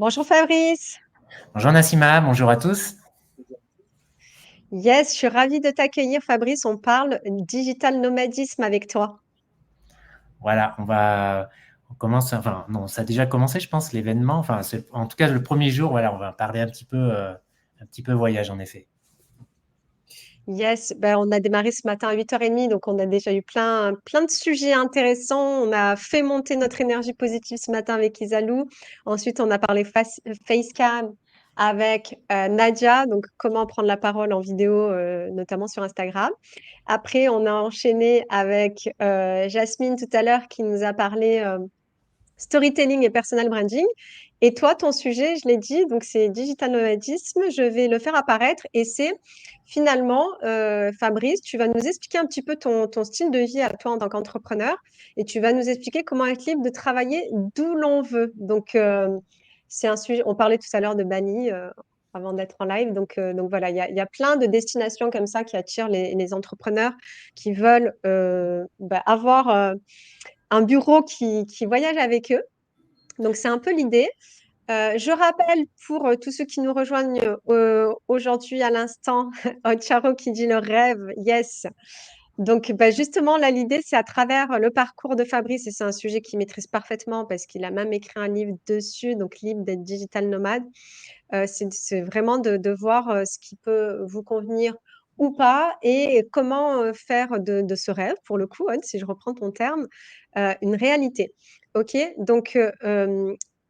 Bonjour Fabrice. Bonjour Nassima, bonjour à tous. Yes, je suis ravie de t'accueillir Fabrice. On parle digital nomadisme avec toi. Voilà, on commence, enfin non, ça a déjà commencé, je pense, l'événement. Enfin, en tout cas, le premier jour, voilà, on va parler un petit peu voyage en effet. Yes, ben, on a démarré ce matin à 8h30, donc on a déjà eu plein de sujets intéressants. On a fait monter notre énergie positive ce matin avec Isalou. Ensuite, on a parlé facecam avec Nadia, donc comment prendre la parole en vidéo, notamment sur Instagram. Après, on a enchaîné avec Jasmine tout à l'heure qui nous a parlé storytelling et personal branding. Et toi, ton sujet, je l'ai dit, donc c'est digital nomadisme. Je vais le faire apparaître et c'est finalement, Fabrice, tu vas nous expliquer un petit peu ton style de vie à toi en tant qu'entrepreneur et tu vas nous expliquer comment être libre de travailler d'où l'on veut. Donc, c'est un sujet, on parlait tout à l'heure de Bali avant d'être en live. Donc voilà, il y a plein de destinations comme ça qui attirent les entrepreneurs qui veulent avoir un bureau qui voyage avec eux. Donc, c'est un peu l'idée. Je rappelle pour tous ceux qui nous rejoignent aujourd'hui à l'instant, Charo qui dit le rêve, yes. Donc, justement, là, l'idée, c'est à travers le parcours de Fabrice, et c'est un sujet qu'il maîtrise parfaitement parce qu'il a même écrit un livre dessus, donc libre d'être digital nomade. C'est vraiment de voir ce qui peut vous convenir ou pas et comment faire de ce rêve, pour le coup, Anne, si je reprends ton terme, une réalité. OK? Donc,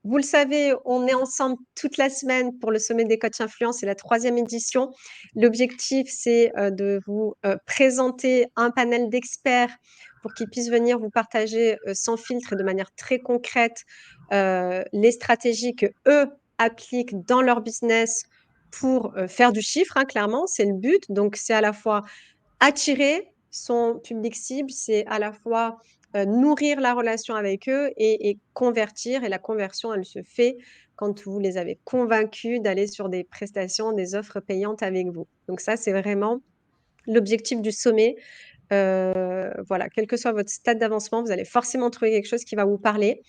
vous le savez, on est ensemble toute la semaine pour le Sommet des coachs influence, c'est la troisième édition. L'objectif, c'est de vous présenter un panel d'experts pour qu'ils puissent venir vous partager sans filtre et de manière très concrète les stratégies que eux appliquent dans leur business pour faire du chiffre, hein, clairement, c'est le but. Donc, c'est à la fois attirer son public cible, c'est à la fois nourrir la relation avec eux et convertir. Et la conversion, elle se fait quand vous les avez convaincus d'aller sur des prestations, des offres payantes avec vous. Donc ça, c'est vraiment l'objectif du sommet. Voilà, quel que soit votre stade d'avancement, vous allez forcément trouver quelque chose qui va vous parler.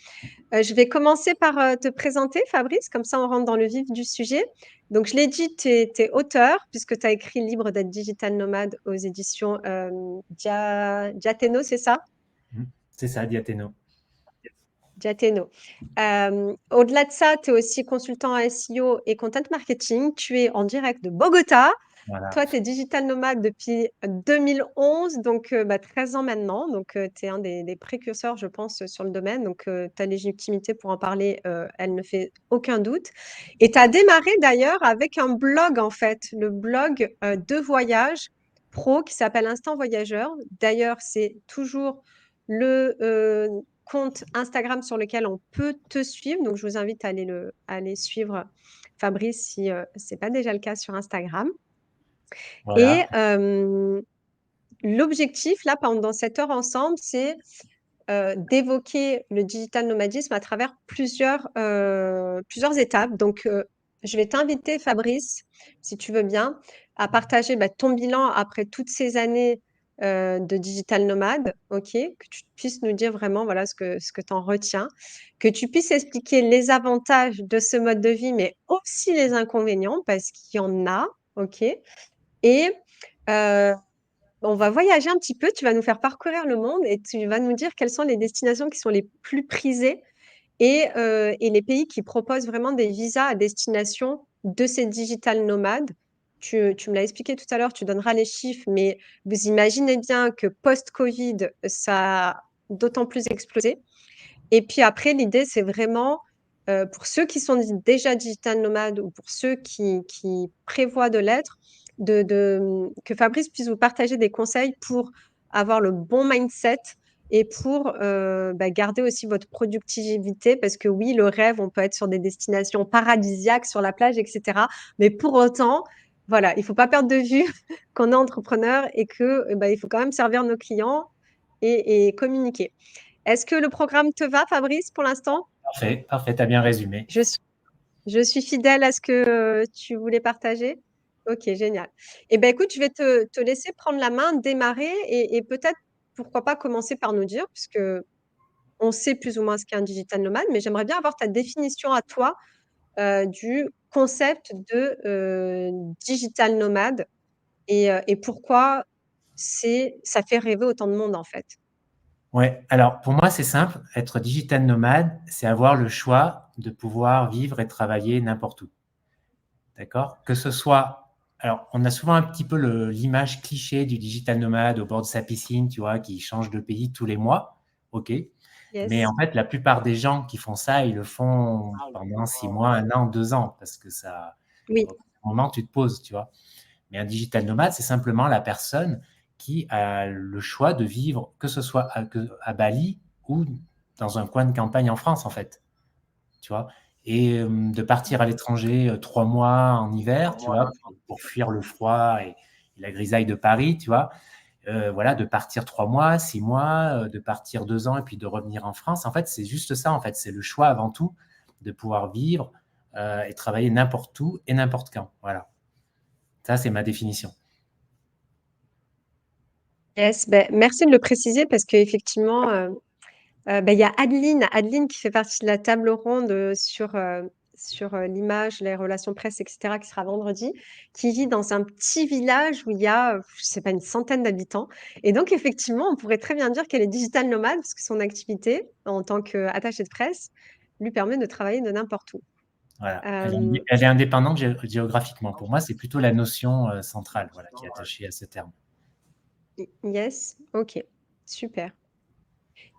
Je vais commencer par te présenter, Fabrice, comme ça on rentre dans le vif du sujet. Donc, je l'ai dit, tu es auteur, puisque tu as écrit Libre d'être digital nomade aux éditions Diathéno, c'est ça? C'est ça, Diathéno. Diathéno. Au-delà de ça, tu es aussi consultant en SEO et content marketing. Tu es en direct de Bogota. Voilà. Toi, tu es digital nomade depuis 2011, donc 13 ans maintenant. Donc, tu es un des précurseurs, je pense, sur le domaine. Donc, ta légitimité pour en parler, elle ne fait aucun doute. Et tu as démarré d'ailleurs avec un blog, en fait, le blog de voyage pro qui s'appelle Instant Voyageur. D'ailleurs, c'est toujours le compte Instagram sur lequel on peut te suivre. Donc, je vous invite à aller suivre Fabrice si ce n'est pas déjà le cas sur Instagram. Et Voilà. l'objectif, là, pendant cette heure ensemble, c'est d'évoquer le digital nomadisme à travers plusieurs étapes. Donc, je vais t'inviter, Fabrice, si tu veux bien, à partager ton bilan après toutes ces années de digital nomade, ok? Que tu puisses nous dire vraiment voilà, ce que tu en retiens, que tu puisses expliquer les avantages de ce mode de vie, mais aussi les inconvénients, parce qu'il y en a, ok? Et euh, on va voyager un petit peu, tu vas nous faire parcourir le monde et tu vas nous dire quelles sont les destinations qui sont les plus prisées et les pays qui proposent vraiment des visas à destination de ces digital nomades. Tu me l'as expliqué tout à l'heure, tu donneras les chiffres, mais vous imaginez bien que post-Covid, ça a d'autant plus explosé. Et puis après, l'idée, c'est vraiment pour ceux qui sont déjà digital nomades ou pour ceux qui prévoient de l'être, que Fabrice puisse vous partager des conseils pour avoir le bon mindset et pour garder aussi votre productivité. Parce que oui, le rêve, on peut être sur des destinations paradisiaques, sur la plage, etc. Mais pour autant, voilà, il ne faut pas perdre de vue qu'on est entrepreneur et que il faut quand même servir nos clients et communiquer. Est-ce que le programme te va, Fabrice, pour l'instant? Parfait, parfait, t'as bien résumé. Je, suis- je suis fidèle à ce que tu voulais partager. Ok, génial. Eh bien, écoute, je vais te laisser prendre la main, démarrer et peut-être, pourquoi pas, commencer par nous dire, puisque on sait plus ou moins ce qu'est un digital nomade, mais j'aimerais bien avoir ta définition à toi du concept de digital nomade et pourquoi ça fait rêver autant de monde en fait. Ouais, alors pour moi, c'est simple. Être digital nomade, c'est avoir le choix de pouvoir vivre et travailler n'importe où. D'accord? Que ce soit. Alors, on a souvent un petit peu l'image cliché du digital nomade au bord de sa piscine, tu vois, qui change de pays tous les mois. OK. Mais Yes. en fait, la plupart des gens qui font ça, ils le font pendant 6 mois, 1 an, 2 ans, parce que ça, Oui. au moment, tu te poses, tu vois. Mais un digital nomade, c'est simplement la personne qui a le choix de vivre, que ce soit à Bali ou dans un coin de campagne en France, en fait. Tu vois, et de partir à l'étranger 3 mois en hiver, tu vois, pour fuir le froid et la grisaille de Paris, tu vois. Voilà, de partir 3 mois, 6 mois, de partir 2 ans et puis de revenir en France. En fait, c'est juste ça. En fait, c'est le choix avant tout de pouvoir vivre et travailler n'importe où et n'importe quand. Voilà. Ça, c'est ma définition. Yes, beh, merci de le préciser parce qu'effectivement, il y a Adeline qui fait partie de la table ronde, sur l'image, les relations presse et cetera, qui sera vendredi, qui vit dans un petit village où il y a, je sais pas, une centaine d'habitants et donc effectivement, on pourrait très bien dire qu'elle est digital nomade parce que son activité en tant qu'attachée de presse lui permet de travailler de n'importe où. Voilà. Hem, Elle est indépendante géographiquement. Pour moi, c'est plutôt la notion centrale, voilà, qui est attachée à ce terme. yes, OK, super.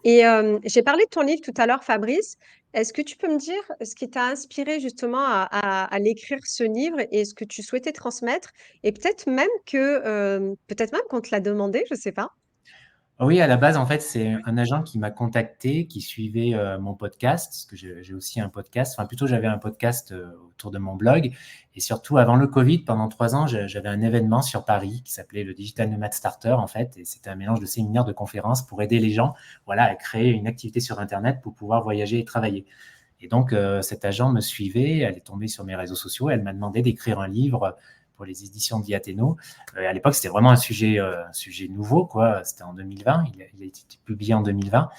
Et j'ai parlé de ton livre tout à l'heure, Fabrice. Est-ce que tu peux me dire ce qui t'a inspiré justement à l'écrire ce livre et ce que tu souhaitais transmettre? Et peut-être même qu'on te l'a demandé, je sais pas? Oui, à la base, en fait, c'est un agent qui m'a contacté, qui suivait mon podcast, parce que j'ai aussi un podcast. Enfin, plutôt, j'avais un podcast autour de mon blog. Et surtout, avant le Covid, pendant 3 ans, j'avais un événement sur Paris qui s'appelait le Digital Nomad Starter, en fait. Et c'était un mélange de séminaires, de conférences pour aider les gens, voilà, à créer une activité sur Internet pour pouvoir voyager et travailler. Et donc, cet agent me suivait, elle est tombée sur mes réseaux sociaux, elle m'a demandé d'écrire un livre pour les éditions Diathéno. À l'époque, c'était vraiment un sujet nouveau, quoi. C'était en 2020, il a été publié en 2020.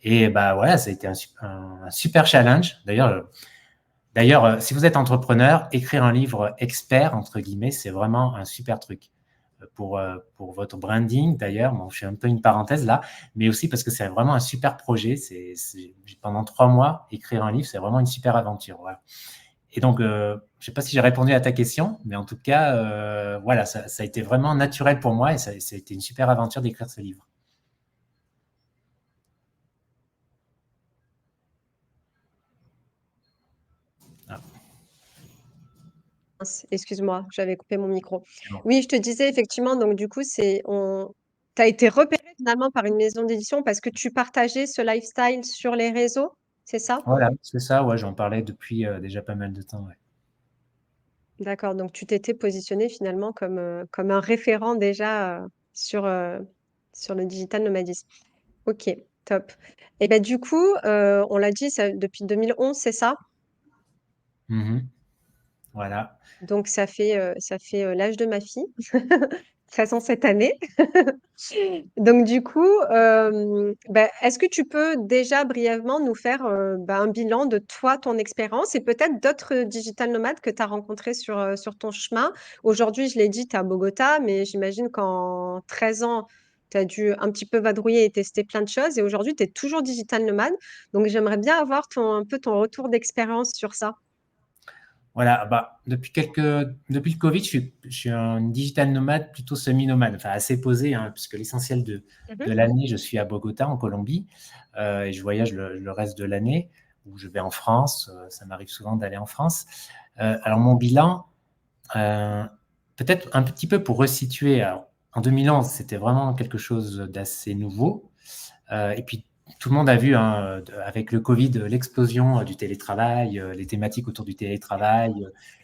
Et bah voilà, ça a été un super challenge. D'ailleurs, si vous êtes entrepreneur, écrire un livre expert, entre guillemets, c'est vraiment un super truc pour votre branding. D'ailleurs, bon, je fais un peu une parenthèse là, mais aussi parce que c'est vraiment un super projet. Pendant 3 mois, écrire un livre, c'est vraiment une super aventure. Voilà. Et donc, je ne sais pas si j'ai répondu à ta question, mais en tout cas, voilà, ça a été vraiment naturel pour moi et ça a été une super aventure d'écrire ce livre. Ah, Mince, excuse-moi, j'avais coupé mon micro. c'est bon. Oui, je te disais effectivement, donc du coup, tu as été repéré finalement par une maison d'édition parce que tu partageais ce lifestyle sur les réseaux, c'est ça? Voilà, c'est ça, ouais, j'en parlais depuis déjà pas mal de temps. Ouais. D'accord, donc tu t'étais positionné finalement comme un référent déjà sur, sur le digital nomadisme. Ok, top. Et ben du coup, on l'a dit, depuis 2011, c'est ça? Mhm. Voilà. Donc ça fait l'âge de ma fille, 13 ans cette année. Donc du coup, est-ce que tu peux déjà brièvement nous faire un bilan de toi, ton expérience et peut-être d'autres digital nomades que tu as rencontrés sur ton chemin? Aujourd'hui, je l'ai dit, tu es à Bogota, mais j'imagine qu'en 13 ans, tu as dû un petit peu vadrouiller et tester plein de choses. Et aujourd'hui, tu es toujours digital nomade. Donc j'aimerais bien avoir un peu ton retour d'expérience sur ça. Voilà, bah, depuis le Covid, je suis un digital nomade, plutôt semi-nomade, enfin assez posé, hein, puisque l'essentiel de Mhm. l'année, je suis à Bogota, en Colombie, et je voyage le reste de l'année, où je vais en France, ça m'arrive souvent d'aller en France. Alors mon bilan, euh, peut-être un petit peu pour resituer, alors, en 2011, c'était vraiment quelque chose d'assez nouveau, et puis, tout le monde a vu, hein, avec le Covid, l'explosion du télétravail, les thématiques autour du télétravail,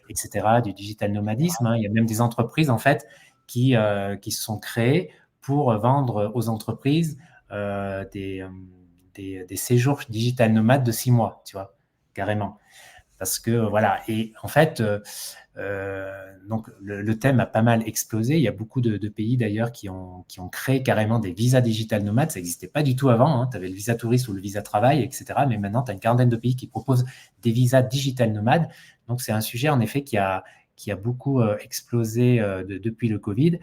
etc., du digital nomadisme, hein. Il y a même des entreprises, en fait, qui se sont créées pour vendre aux entreprises des séjours digital nomades de 6 mois, tu vois, carrément. Parce que voilà, et en fait, donc le thème a pas mal explosé. Il y a beaucoup de pays d'ailleurs qui ont créé carrément des visas digital nomades. Ça n'existait pas du tout avant, hein. Tu avais le visa touriste ou le visa travail, etc. Mais maintenant, tu as une quarantaine de pays qui proposent des visas digital nomades. Donc c'est un sujet en effet qui a beaucoup explosé depuis le Covid.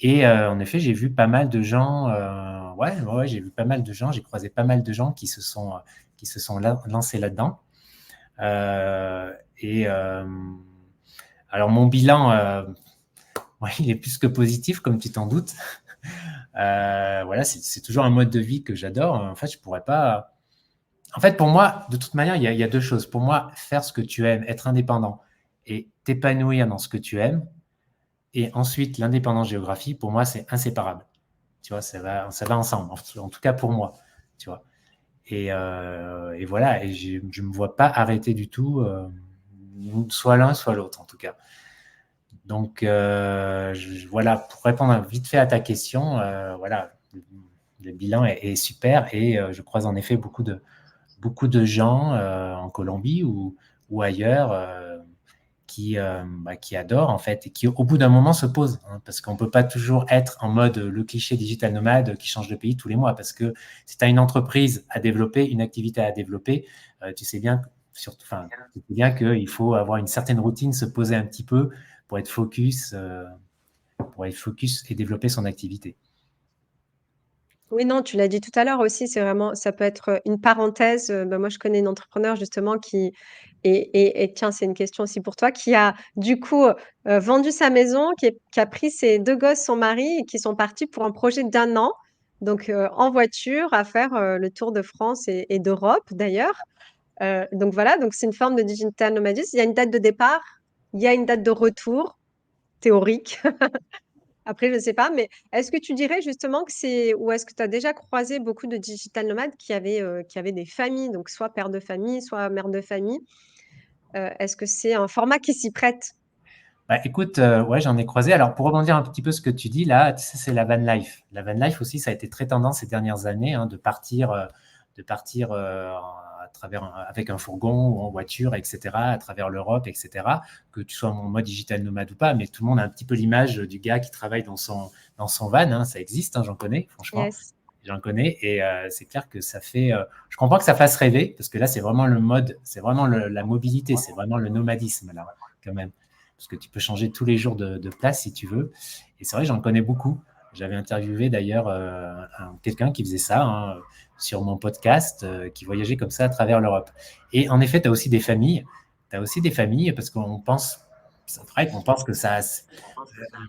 Et en effet, j'ai vu pas mal de gens, ouais, j'ai vu pas mal de gens, j'ai croisé pas mal de gens qui se sont lancés là-dedans. Et alors, mon bilan, ouais, il est plus que positif, comme tu t'en doutes. Voilà, c'est toujours un mode de vie que j'adore. En fait, je pourrais pas. En fait, pour moi, de toute manière, il y a deux choses. Pour moi, faire ce que tu aimes, être indépendant et t'épanouir dans ce que tu aimes. Et ensuite, l'indépendance géographique, pour moi, c'est inséparable. Tu vois, ça va ensemble, en tout cas pour moi. Tu vois. Et voilà, et je ne me vois pas arrêter du tout, soit l'un, soit l'autre, en tout cas. Donc, voilà, pour répondre vite fait à ta question, voilà, le bilan est super et je croise en effet beaucoup de gens en Colombie ou ailleurs qui adorent en fait et qui au bout d'un moment se posent, hein, parce qu'on ne peut pas toujours être en mode le cliché digital nomade qui change de pays tous les mois, parce que si tu as une entreprise à développer, une activité à développer, tu sais bien, tu sais bien qu'il faut avoir une certaine routine, se poser un petit peu pour être focus, et développer son activité. Oui, non, tu l'as dit tout à l'heure aussi, c'est vraiment, ça peut être une parenthèse. Bah, moi, je connais une entrepreneur justement qui, et tiens, c'est une question aussi pour toi, qui a du coup vendu sa maison, qui a pris ses deux gosses, son mari, et qui sont partis pour un projet d'un an, donc en voiture, à faire le tour de France et d'Europe d'ailleurs. Donc voilà, donc c'est une forme de digital nomadisme. Il y a une date de départ, il y a une date de retour théorique. Après, je ne sais pas, mais est-ce que tu dirais justement que c'est, ou est-ce que tu as déjà croisé beaucoup de digital nomades qui avaient des familles, donc soit père de famille, soit mère de famille? Est-ce que c'est un format qui s'y prête? Bah, écoute, ouais, j'en ai croisé. Alors, pour rebondir un petit peu ce que tu dis là, tu sais, c'est la van life. La van life aussi, ça a été très tendance ces dernières années, hein, de partir avec un fourgon ou en voiture, etc., à travers l'Europe, etc. Que tu sois en mode digital nomade ou pas, mais tout le monde a un petit peu l'image du gars qui travaille dans son van, hein. Ça existe, hein, j'en connais, franchement. Yes. J'en connais et c'est clair que ça fait. Je comprends que ça fasse rêver parce que là, c'est vraiment le mode, c'est vraiment la mobilité, c'est vraiment le nomadisme là, quand même. Parce que tu peux changer tous les jours de place si tu veux. Et c'est vrai, j'en connais beaucoup. J'avais interviewé d'ailleurs quelqu'un qui faisait ça, hein, sur mon podcast, qui voyageait comme ça à travers l'Europe. Et en effet, tu as aussi des familles. Tu as aussi des familles parce qu'on pense, c'est vrai qu'on pense que ça,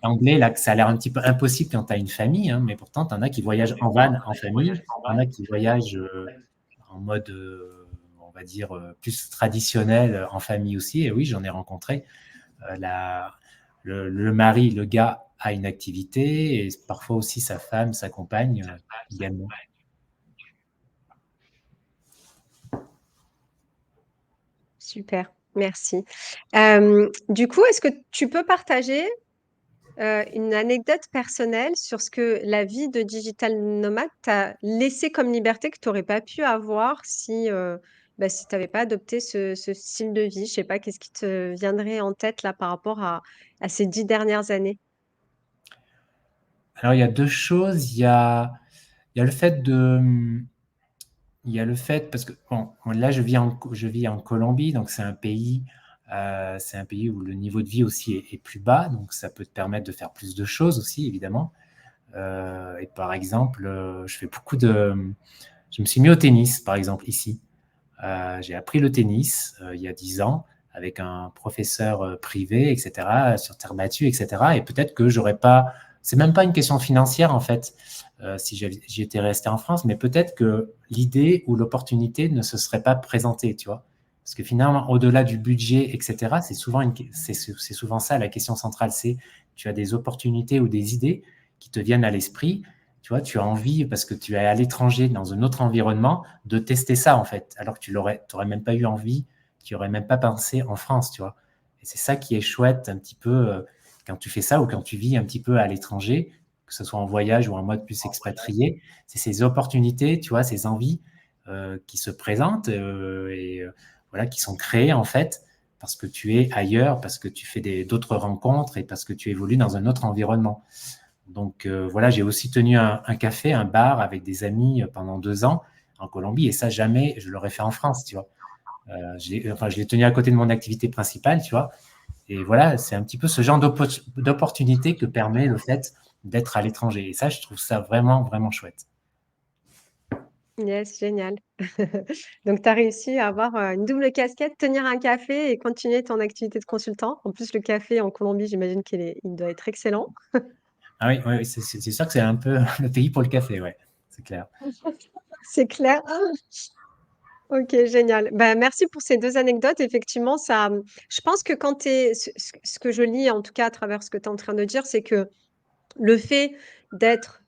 d'anglais, là, que ça a l'air un petit peu impossible quand tu as une famille, hein, mais pourtant, tu en as qui voyagent en van en famille, tu en as qui voyagent en mode, on va dire, plus traditionnel en famille aussi. Et oui, j'en ai rencontré. Le mari, le gars, a une activité et parfois aussi sa femme, sa compagne également. Super, merci. Du coup, est-ce que tu peux partager une anecdote personnelle sur ce que la vie de digital nomade t'a laissé comme liberté que tu n'aurais pas pu avoir si tu n'avais pas adopté ce style de vie? Je sais pas, qu'est-ce qui te viendrait en tête là par rapport à ces 10 dernières années? Alors, il y a deux choses. Il y a le fait parce que bon, là, je vis en Colombie, donc c'est un pays où le niveau de vie aussi est plus bas, donc ça peut te permettre de faire plus de choses aussi, évidemment. Et par exemple, je me suis mis au tennis, par exemple, ici. J'ai appris le tennis il y a 10 ans avec un professeur privé, etc., sur terre battue, etc. Et peut-être que j'aurais pas. C'est même pas une question financière en fait, si j'étais resté en France, mais peut-être que l'idée ou l'opportunité ne se serait pas présentée, tu vois. Parce que finalement, au-delà du budget, etc., c'est souvent ça la question centrale. C'est tu as des opportunités ou des idées qui te viennent à l'esprit. Tu vois, tu as envie, parce que tu es à l'étranger, dans un autre environnement, de tester ça, en fait, alors que tu n'aurais même pas eu envie, tu n'aurais même pas pensé en France, tu vois. Et c'est ça qui est chouette un petit peu quand tu fais ça ou quand tu vis un petit peu à l'étranger, que ce soit en voyage ou en mode plus expatrié, c'est ces opportunités, ces envies qui se présentent et voilà, qui sont créées, en fait, parce que tu es ailleurs, parce que tu fais d'autres rencontres et parce que tu évolues dans un autre environnement. Donc voilà, j'ai aussi tenu un café, un bar avec des amis pendant 2 ans en Colombie, et ça, jamais je l'aurais fait en France, tu vois. Je l'ai tenu à côté de mon activité principale, tu vois. Et voilà, c'est un petit peu ce genre d'opportunité que permet le fait d'être à l'étranger. Et ça, je trouve ça vraiment, vraiment chouette. Yes, génial. Donc tu as réussi à avoir, une double casquette, tenir un café et continuer ton activité de consultant. En plus, le café en Colombie, j'imagine il doit être excellent. Ah oui, oui, oui, c'est sûr que c'est un peu le pays pour le café, ouais, c'est clair. C'est clair. OK, génial. Bah, merci pour ces 2 anecdotes. Effectivement, je pense que quand tu es ce que je lis, en tout cas, à travers ce que tu es en train de dire, c'est que le fait d'être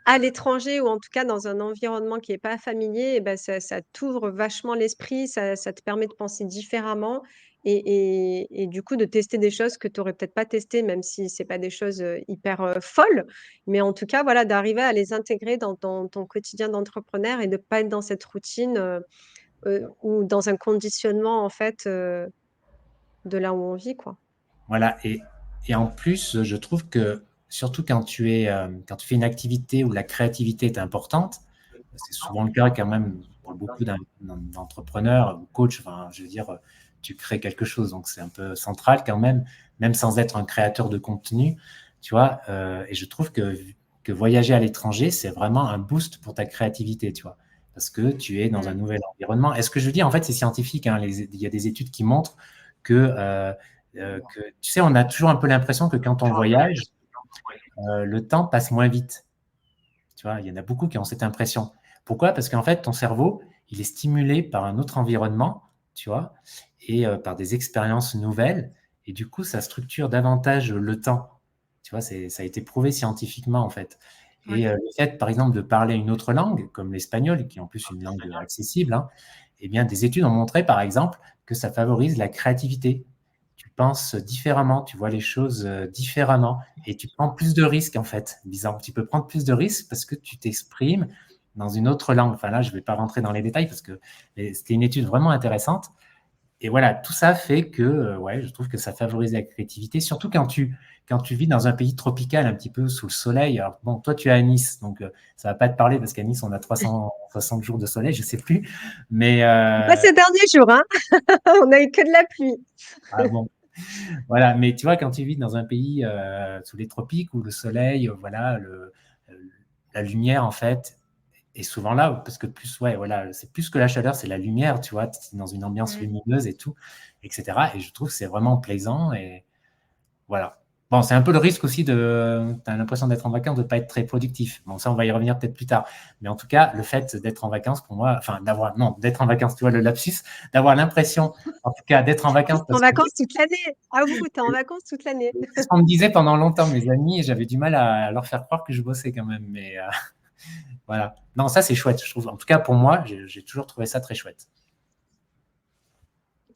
à l'étranger ou en tout cas dans un environnement qui est pas familier et bah, ça t'ouvre vachement l'esprit, ça te permet de penser différemment et du coup de tester des choses que tu aurais peut-être pas testées, même si c'est pas des choses, hyper, folles. Mais en tout cas, voilà, d'arriver à les intégrer dans ton quotidien d'entrepreneur et de pas être dans cette routine, ou dans un conditionnement en fait, de là où on vit, quoi. Voilà, et en plus, je trouve que surtout quand tu fais une activité où la créativité est importante, c'est souvent le cas quand même pour beaucoup d'entrepreneurs ou coachs, enfin, je veux dire, tu crées quelque chose, donc c'est un peu central quand même sans être un créateur de contenu, tu vois. Et je trouve que voyager à l'étranger, c'est vraiment un boost pour ta créativité, tu vois, parce que tu es dans un Mmh. nouvel environnement. Et ce que je veux dire, en fait, c'est scientifique, hein, il y a des études qui montrent que, tu sais, on a toujours un peu l'impression que quand on voyage, le temps passe moins vite. Tu vois, il y en a beaucoup qui ont cette impression. Pourquoi? Parce qu'en fait, ton cerveau, il est stimulé par un autre environnement, tu vois, et par des expériences nouvelles. Et du coup, ça structure davantage le temps. Tu vois, ça a été prouvé scientifiquement, en fait. Ouais. Et le fait, par exemple, de parler une autre langue, comme l'espagnol, qui est en plus une langue accessible, hein, eh bien, des études ont montré, par exemple, que ça favorise la créativité. Tu penses différemment, tu vois les choses différemment et tu prends plus de risques en fait. Disons, tu peux prendre plus de risques parce que tu t'exprimes dans une autre langue. Enfin là, je ne vais pas rentrer dans les détails parce que c'était une étude vraiment intéressante. Et voilà, tout ça fait que ouais, je trouve que ça favorise la créativité, surtout quand tu vis dans un pays tropical, un petit peu sous le soleil. Alors bon, toi, tu es à Nice, donc ça ne va pas te parler parce qu'à Nice, on a 360 jours de soleil, je ne sais plus. Mais Pas ces derniers jours, hein. On a eu que de la pluie. ah bon, voilà, mais tu vois, quand tu vis dans un pays sous les tropiques où le soleil, voilà, euh, la lumière en fait est souvent là, parce que plus, ouais, voilà, c'est plus que la chaleur, c'est la lumière, tu vois, tu es dans une ambiance Mmh. lumineuse et tout, etc. Et je trouve que c'est vraiment plaisant et voilà. Bon, c'est un peu le risque aussi de, tu as l'impression d'être en vacances, de ne pas être très productif. Bon, ça, on va y revenir peut-être plus tard. Mais en tout cas, le fait d'être en vacances, pour moi, enfin, non, d'être en vacances, tu vois, le lapsus, d'avoir l'impression, en tout cas, d'être en Tu vacances, en parce que vacances toute l'année. À vous, tu es en vacances toute l'année. c'est ce qu'on me disait pendant longtemps, mes amis, et j'avais du mal à leur faire croire que je bossais quand même. Mais voilà. Non, ça, c'est chouette, je trouve. En tout cas, pour moi, j'ai toujours trouvé ça très chouette.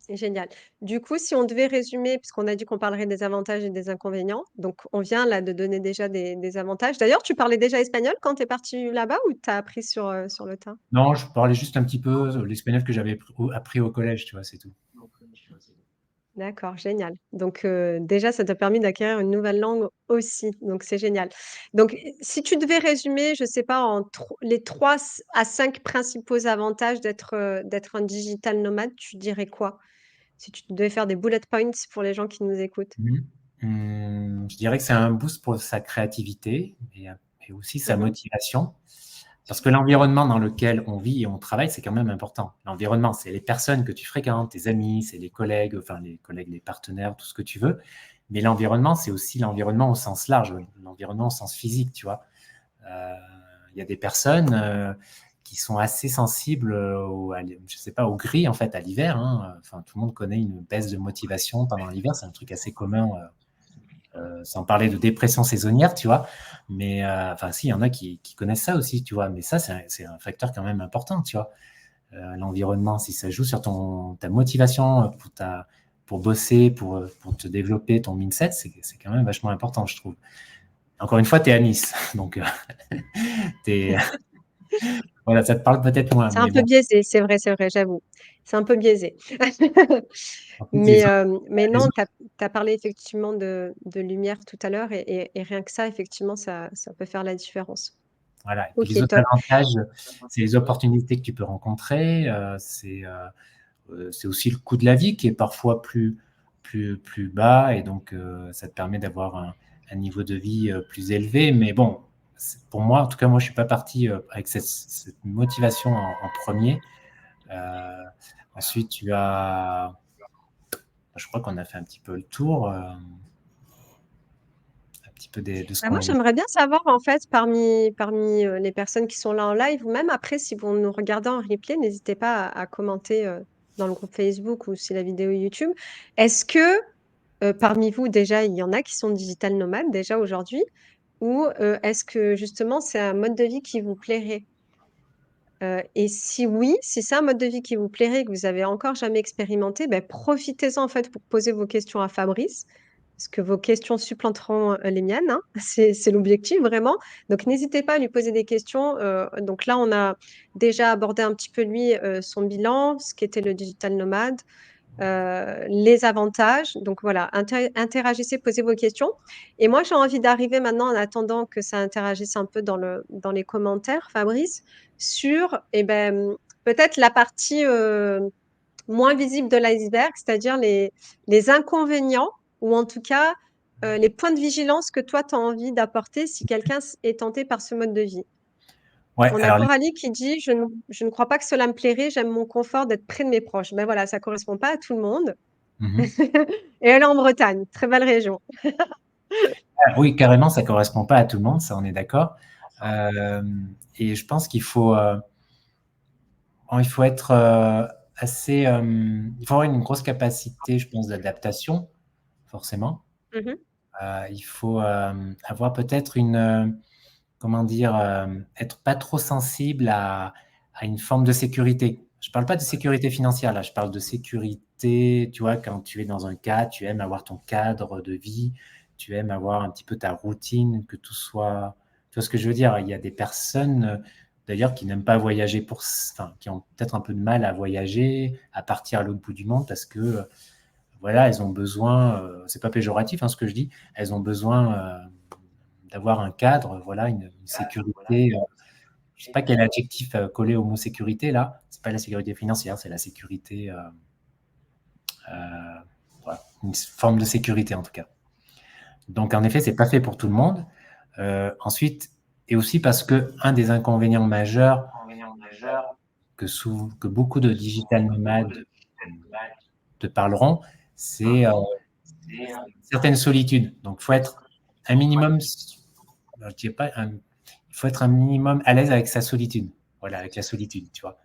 C'est génial. Du coup, si on devait résumer, puisqu'on a dit qu'on parlerait des avantages et des inconvénients, donc on vient là de donner déjà des avantages. D'ailleurs, tu parlais déjà espagnol quand tu es parti là-bas ou tu as appris sur le tas? Non, je parlais juste un petit peu l'espagnol que j'avais appris au collège, tu vois, c'est tout. D'accord, génial. Donc déjà, ça t'a permis d'acquérir une nouvelle langue aussi, donc c'est génial. Donc si tu devais résumer, je sais pas, les 3 à 5 principaux avantages d'être un digital nomade, tu dirais quoi? Si tu devais faire des bullet points pour les gens qui nous écoutent? Mhm. Je dirais que c'est un boost pour sa créativité et aussi sa Mmh. motivation. Parce que l'environnement dans lequel on vit et on travaille, c'est quand même important. L'environnement, c'est les personnes que tu fréquentes, tes amis, c'est les collègues, enfin les collègues, les partenaires, tout ce que tu veux. Mais l'environnement, c'est aussi l'environnement au sens large, l'environnement au sens physique, tu vois. Euh, Il y a des personnes qui sont assez sensibles je sais pas, au gris, en fait, à l'hiver, hein. Enfin, tout le monde connaît une baisse de motivation pendant l'hiver, c'est un truc assez commun, sans parler de dépression saisonnière, tu vois. Mais enfin, si, il y en a qui connaissent ça aussi, tu vois. Mais ça, c'est un facteur quand même important, tu vois. L'environnement, si ça joue sur ta motivation pour bosser, pour te développer ton mindset, c'est quand même vachement important, je trouve. Encore une fois, tu es à Nice, donc tu es, Voilà, ça te parle peut-être moins, C'est un mais peu bon, biaisé, c'est vrai, j'avoue. C'est un peu biaisé. en fait, les autres, Mais les non, autres, tu as parlé effectivement de lumière tout à l'heure et rien que ça, effectivement, ça peut faire la différence. voilà. Et puis OK, les autres top. avantages, c'est les opportunités que tu peux rencontrer, c'est aussi le coût de la vie qui est parfois plus bas, et donc ça te permet d'avoir un niveau de vie plus élevé. Mais bon, pour moi, en tout cas, moi, je suis pas parti avec cette motivation en premier. Euh, Ensuite, je crois qu'on a fait un petit peu le tour, un petit peu de ce Bah, moi, qu'on. j'aimerais bien savoir, en fait, parmi les personnes qui sont là en live, ou même après, si vous nous regardez en replay, n'hésitez pas à commenter dans le groupe Facebook ou si la vidéo est YouTube. Est-ce que parmi vous, déjà, il y en a qui sont digital nomades déjà aujourd'hui, ou est-ce que justement c'est un mode de vie qui vous plairait? Et si oui, si c'est un mode de vie qui vous plairait et que vous avez encore jamais expérimenté, beh, profitez-en en fait pour poser vos questions à Fabrice, parce que vos questions supplanteront, les miennes, hein. C'est l'objectif vraiment. Donc n'hésitez pas à lui poser des questions, donc là, on a déjà abordé un petit peu lui, son bilan, ce qu'était le digital nomade, les avantages. Donc voilà, interagissez, posez vos questions. Et moi, j'ai envie d'arriver maintenant, en attendant que ça interagisse un peu dans les commentaires, Fabrice, sur peut-être la partie moins visible de l'iceberg, c'est-à-dire les inconvénients ou en tout cas les points de vigilance que toi, tu as envie d'apporter si quelqu'un est tenté par ce mode de vie. Ouais, On a alors, Coralie qui dit: je ne crois pas que cela me plairait, j'aime mon confort d'être près de mes proches». Ben voilà, ça correspond pas à tout le monde. mhm. Et elle est en Bretagne, très belle région. Ah oui, carrément, ça correspond pas à tout le monde, ça, on est d'accord. Euh, et je pense il faut être assez, il faut avoir une grosse capacité, je pense, d'adaptation, forcément. Mhm, Il faut avoir peut-être comment dire, être pas trop sensible à une forme de sécurité. Je parle pas de sécurité financière, là, je parle de sécurité, tu vois, quand tu es dans un cadre, tu aimes avoir ton cadre de vie, tu aimes avoir un petit peu ta routine, que tout soit. Tu vois ce que je veux dire? Il y a des personnes, d'ailleurs, qui n'aiment pas voyager enfin, qui ont peut-être un peu de mal à voyager, à partir à l'autre bout du monde parce que, voilà, elles ont besoin, c'est pas péjoratif, hein, ce que je dis, elles ont besoin d'avoir un cadre, voilà, une sécurité. Je sais pas quel adjectif coller au mot sécurité là. C'est pas la sécurité financière, c'est la sécurité, euh, voilà, une forme de sécurité en tout cas. Donc en effet, c'est pas fait pour tout le monde. Ensuite, et aussi parce que un des inconvénients majeurs que beaucoup de digital nomades te parleront, c'est certaines solitudes. Donc, il faut être un minimum, je dirais pas, il faut être un minimum à l'aise avec sa solitude. Voilà, avec la solitude, tu vois.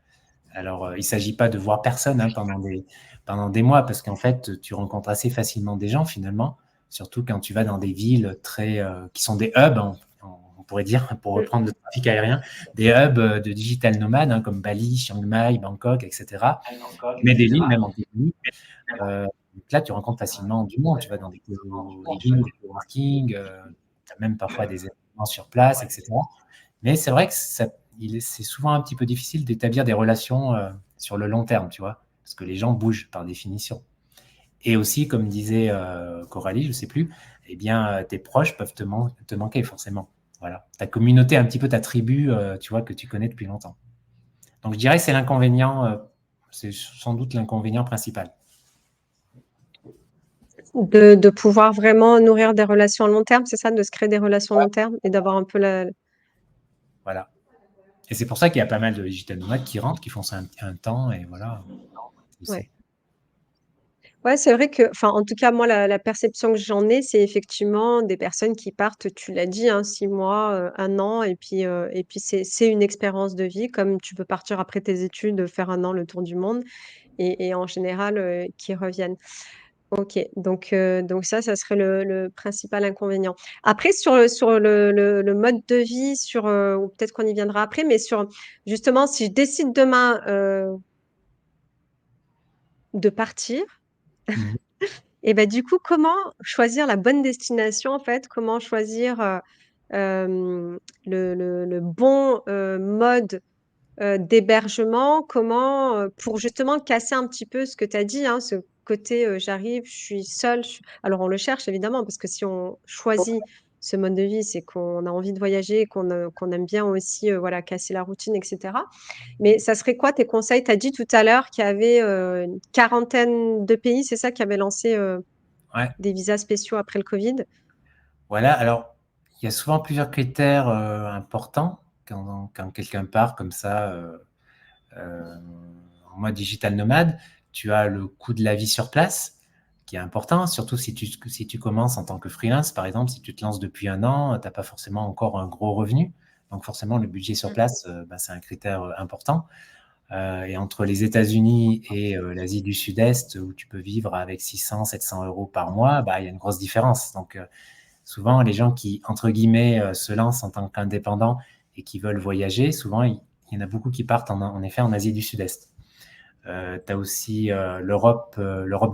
Alors, il ne s'agit pas de voir personne hein, pendant des mois, parce qu'en fait, tu rencontres assez facilement des gens finalement, surtout quand tu vas dans des villes qui sont des hubs, on pourrait dire, pour mm. reprendre le trafic aérien, des hubs de digital nomades, hein, comme Bali, Chiang Mai, Bangkok, etc. Mais des villes, même en pays. Donc là, tu rencontres facilement du monde. Tu vas dans des villes, des coworking, tu as même parfois des événements sur place, etc. Mais c'est vrai que c'est souvent un petit peu difficile d'établir des relations sur le long terme, tu vois, parce que les gens bougent par définition. Et aussi, comme disait Coralie, je ne sais plus, eh bien, tes proches peuvent te manquer forcément. Voilà. Ta communauté, un petit peu ta tribu, tu vois, que tu connais depuis longtemps. Donc, je dirais que c'est l'inconvénient, c'est sans doute l'inconvénient principal. De pouvoir vraiment nourrir des relations à long terme, c'est ça, de se créer des relations à long terme et d'avoir un peu la. Voilà. Et c'est pour ça qu'il y a pas mal de digital nomades qui rentrent, qui font ça un temps, et voilà. Ouais. Ouais, c'est vrai que, enfin, en tout cas, moi, la perception que j'en ai, c'est effectivement des personnes qui partent, tu l'as dit, hein, 6 mois, 1 an, et puis c'est une expérience de vie, comme tu peux partir après tes études, faire 1 an le tour du monde, et en général, qui reviennent. OK, donc ça serait le principal inconvénient. Après sur le mode de vie, ou peut-être qu'on y viendra après, mais sur justement, si je décide demain, de partir, Mhm. et ben du coup, comment choisir la bonne destination, en fait? Comment choisir, le bon, mode d'hébergement? Comment, pour justement casser un petit peu ce que tu as dit, hein, ce côté, j'arrive, je suis seule, alors on le cherche évidemment parce que si on choisit ce mode de vie, c'est qu'on a envie de voyager, qu'on aime bien aussi, voilà, casser la routine et cetera. Mais ça serait quoi tes conseils? Tu as dit tout à l'heure qu'il y avait, une quarantaine de pays, c'est ça, qui avaient lancé, Ouais. des visas spéciaux après le covid? Voilà, alors il y a souvent plusieurs critères importants quand quelqu'un part comme ça euh, en mode digital nomade. Tu as le coût de la vie sur place qui est important, surtout si tu commences en tant que freelance, par exemple, si tu te lances depuis un an, tu n'as pas forcément encore un gros revenu. Donc forcément, le budget sur Mmh. place, bah, c'est un critère important. Et entre les États-Unis et l'Asie du Sud-Est, où tu peux vivre avec 600, 700 euros par mois, bah, il y a une grosse différence. Donc, souvent, les gens qui, entre guillemets, se lancent en tant qu'indépendants et qui veulent voyager, souvent, il y en a beaucoup qui partent en effet en Asie du Sud-Est. Tu as aussi l'Europe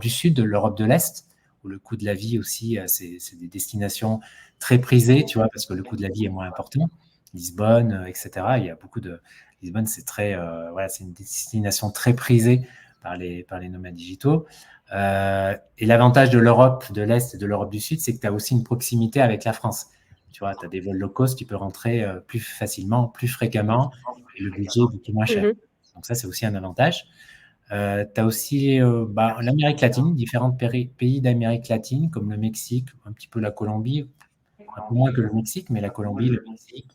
du Sud, l'Europe de l'Est, où le coût de la vie aussi, c'est des destinations très prisées, tu vois, parce que le coût de la vie est moins important. Lisbonne, etc. Il y a beaucoup de. Lisbonne, c'est très, voilà, c'est une destination très prisée par les nomades digitaux. Et l'avantage de l'Europe de l'Est et de l'Europe du Sud, c'est que tu as aussi une proximité avec la France. Tu vois, tu as des vols low cost, tu peux rentrer plus facilement, plus fréquemment, et le budget est beaucoup moins cher. Mmh. Donc ça, c'est aussi un avantage. Tu as aussi bah, l'Amérique latine, différents pays d'Amérique latine, comme le Mexique, un petit peu la Colombie, un peu moins que le Mexique, mais la Colombie, le Mexique,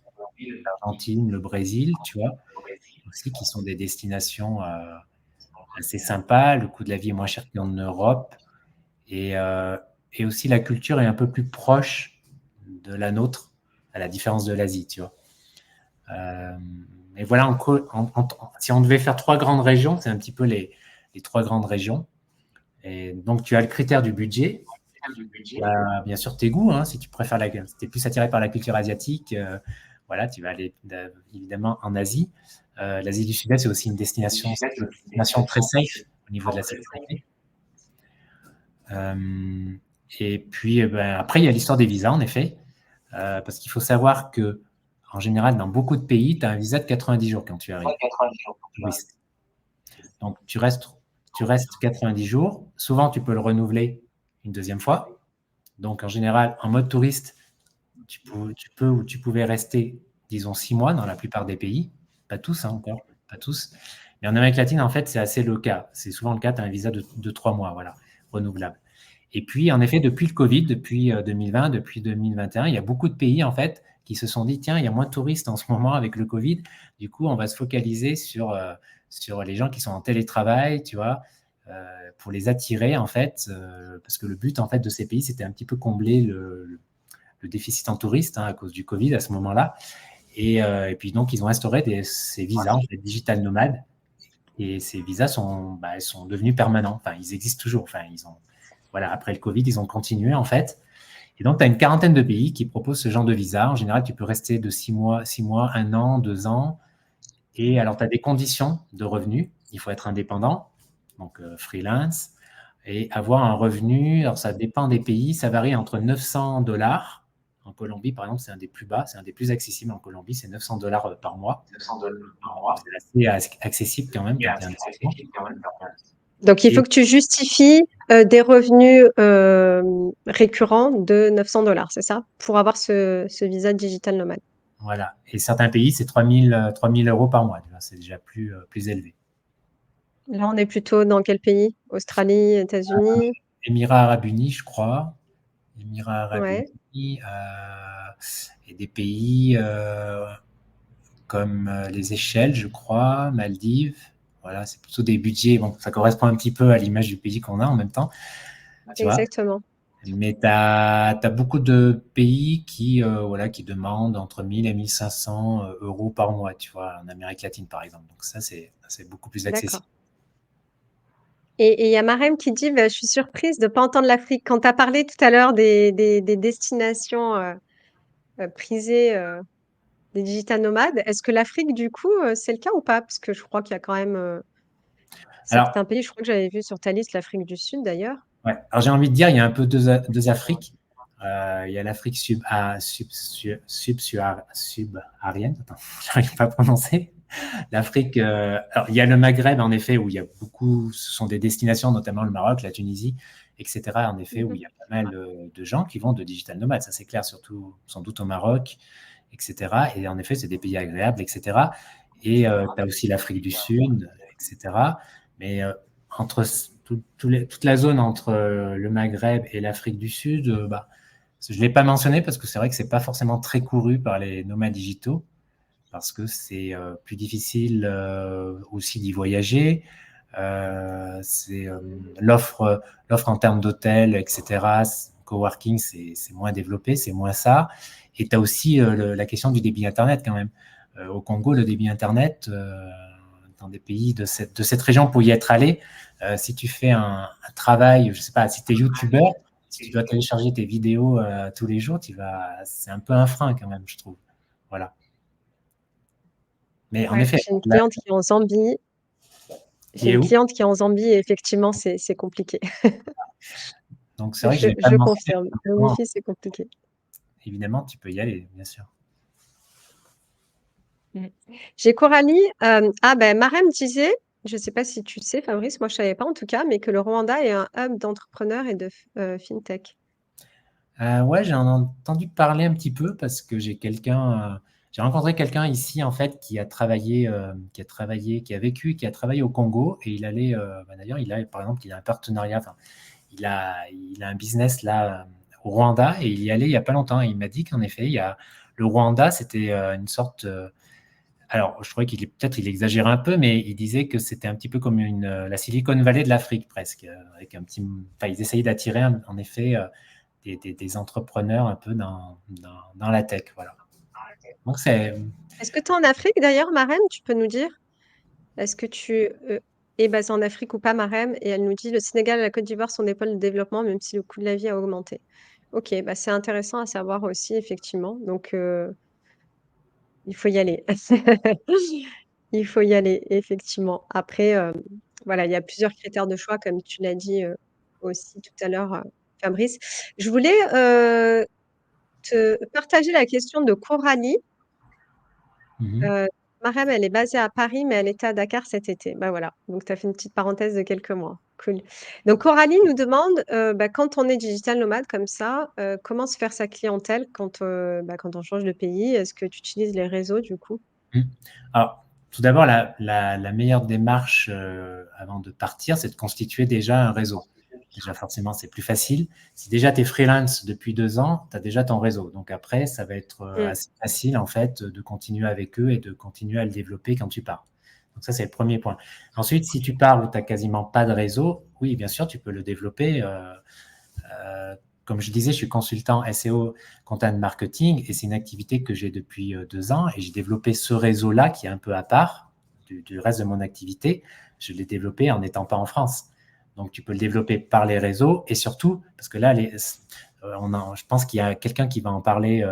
l'Argentine, le Brésil, tu vois, aussi qui sont des destinations assez sympas. Le coût de la vie est moins cher qu'en Europe. Et, euh, et aussi, la culture est un peu plus proche de la nôtre, à la différence de l'Asie, tu vois. Euh, et voilà, si on devait faire trois grandes régions, c'est un petit peu les trois grandes régions. Et donc, tu as le critère du budget. Tu as bien sûr tes goûts, hein, si tu préfères si tu es plus attiré par la culture asiatique, voilà, tu vas aller évidemment en Asie. L'Asie du Sud-Est, c'est aussi une destination très safe au niveau de la sécurité. Euh, et puis, ben, après, il y a l'histoire des visas, en effet, parce qu'il faut savoir que, en général, dans beaucoup de pays, tu as un visa de 90 jours quand tu arrives. Touriste. Donc, tu restes 90 jours. Souvent, tu peux le renouveler une deuxième fois. Donc, en général, en mode touriste, tu peux ou tu pouvais rester, disons, 6 mois dans la plupart des pays. Pas tous, hein, encore, pas tous. Mais en Amérique latine, en fait, c'est assez le cas. C'est souvent le cas, tu as un visa de 3 mois, voilà, renouvelable. Et puis, en effet, depuis le Covid, depuis 2020, depuis 2021, il y a beaucoup de pays, en fait, qui se sont dit, tiens, il y a moins de touristes en ce moment avec le Covid. Du coup, on va se focaliser sur les gens qui sont en télétravail, tu vois, pour les attirer, en fait, parce que le but, en fait, de ces pays, c'était un petit peu combler le déficit en touristes à cause du Covid à ce moment-là. Et puis, donc, ils ont instauré ces visas, en fait, digital nomades. Et ces visas elles sont devenus permanents. Enfin, ils existent toujours. Enfin, voilà, après le Covid, ils ont continué, en fait. Et donc, tu as une quarantaine de pays qui proposent ce genre de visa. En général, tu peux rester de 6 mois, 1 an, 2 ans. Et alors, tu as des conditions de revenus. Il faut être indépendant, donc freelance, et avoir un revenu. Alors, ça dépend des pays. Ça varie entre 900 $ en Colombie, par exemple, c'est un des plus bas, c'est un des plus accessibles en Colombie, c'est 900 $ par mois. C'est assez accessible quand même quand tu es indépendant. Donc il faut Et que tu justifies, des revenus, récurrents de 900 $, c'est ça? Pour avoir ce visa digital nomade? voilà. Et certains pays, c'est 3 000 € par mois. C'est déjà plus élevé. Là, on est plutôt dans quel pays? Australie, États-Unis? Émirats arabes unis, je crois. Émirats arabes Ouais, unis. Et des pays comme les Seychelles, je crois, Maldives. Voilà, c'est plutôt des budgets. Bon, ça correspond un petit peu à l'image du pays qu'on a en même temps, tu vois. exactement. Mais tu as beaucoup de pays voilà, qui demandent entre 1 000 et 1 500 € par mois, tu vois, en Amérique latine, par exemple. Donc ça, c'est beaucoup plus D'accord. accessible. Et il y a Marem qui dit: «Bah, je suis surprise de ne pas entendre l'Afrique». Quand tu as parlé tout à l'heure des destinations, prisées, des digital nomades, est-ce que l'Afrique, du coup, c'est le cas ou pas? Parce que je crois qu'il y a quand même, Alors, certains pays, je crois que j'avais vu sur ta liste l'Afrique du Sud d'ailleurs. ouais. Alors j'ai envie de dire, il y a un peu deux Afriques. Il y a l'Afrique subsaharienne. Attends, je n'arrive pas à prononcer. L'Afrique, alors il y a le Maghreb en effet où il y a beaucoup, ce sont des destinations, notamment le Maroc, la Tunisie, etc. En effet, où il y a pas mal de gens qui vont de digital nomades, ça c'est clair, surtout sans doute au Maroc, etc. Et en effet, c'est des pays agréables, etc. Et tu as aussi l'Afrique du Sud, etc. Mais entre toute la zone entre le Maghreb et l'Afrique du Sud, bah, je ne l'ai pas mentionné parce que c'est vrai que c'est pas forcément très couru par les nomades digitaux parce que c'est plus difficile aussi d'y voyager. C'est l'offre en termes d'hôtels, etc. Coworking, c'est moins développé, c'est moins ça. Et tu as aussi la question du débit Internet quand même. Au Congo, le débit Internet, dans des pays de cette région pour y être allé, si tu fais un travail, je sais pas, si tu es youtubeur, si tu dois télécharger tes vidéos tous les jours, c'est un peu un frein quand même, je trouve. Voilà. Mais en Ouais, effet, j'ai une là, cliente qui est en Zambie. J'ai qui est une où? cliente qui est en Zambie et effectivement, c'est compliqué. Donc c'est vrai que je Je, ne l'ai pas je mentionné. confirme. Le Wi-Fi, c'est compliqué. Évidemment, tu peux y aller, bien sûr. Mm. J'ai Coralie. Ah ben, Marem disait, je ne sais pas si tu sais, Fabrice, moi je ne savais pas en tout cas, mais que le Rwanda est un hub d'entrepreneurs et de fintech. Ouais, j'en ai entendu parler un petit peu parce que j'ai rencontré quelqu'un ici en fait qui a vécu, qui a travaillé au Congo et il allait, bah, d'ailleurs, par exemple, il a un partenariat, enfin, il a un business là au Rwanda et il y allait il y a pas longtemps. Et il m'a dit qu'en effet, le Rwanda, c'était une sorte alors, je trouvais peut-être il exagérait un peu, mais il disait que c'était un petit peu comme la Silicon Valley de l'Afrique presque, avec enfin, ils essayaient d'attirer en effet des entrepreneurs un peu dans la tech, voilà. Donc Est-ce que tu es en Afrique d'ailleurs, Marem, tu peux nous dire? Est-ce que tu es basée en Afrique ou pas, Marem? Et elle nous dit, le Sénégal et la Côte d'Ivoire sont des pôles de développement, même si le coût de la vie a augmenté. Ok, bah c'est intéressant à savoir aussi, effectivement. Donc, il faut y aller. Il faut y aller, effectivement. Après, voilà, il y a plusieurs critères de choix, comme tu l'as dit aussi tout à l'heure, Fabrice. Je voulais te partager la question de Coralie. Mhm. Euh, Marem, elle est basée à Paris, mais elle était à Dakar cet été. Bah voilà, donc tu as fait une petite parenthèse de quelques mois. Cool. Donc Coralie nous demande, bah, quand on est digital nomade comme ça, comment se faire sa clientèle quand on change de pays? Est-ce que tu utilises les réseaux du coup? Mhm. Alors, tout d'abord, la meilleure démarche avant de partir, c'est de constituer déjà un réseau. Déjà, forcément, c'est plus facile. Si déjà tu es freelance depuis 2 ans, tu as déjà ton réseau. Donc après, ça va être Mm. assez facile, en fait, de continuer avec eux et de continuer à le développer quand tu pars. Donc ça, c'est le premier point. Ensuite, si tu pars où tu n'as quasiment pas de réseau, oui, bien sûr, tu peux le développer. Comme je disais, je suis consultant SEO, content marketing, et c'est une activité que j'ai depuis 2 ans. Et j'ai développé ce réseau-là qui est un peu à part du reste de mon activité. Je l'ai développé en n'étant pas en France. Donc, tu peux le développer par les réseaux et surtout, parce que là, je pense qu'il y a quelqu'un qui va en parler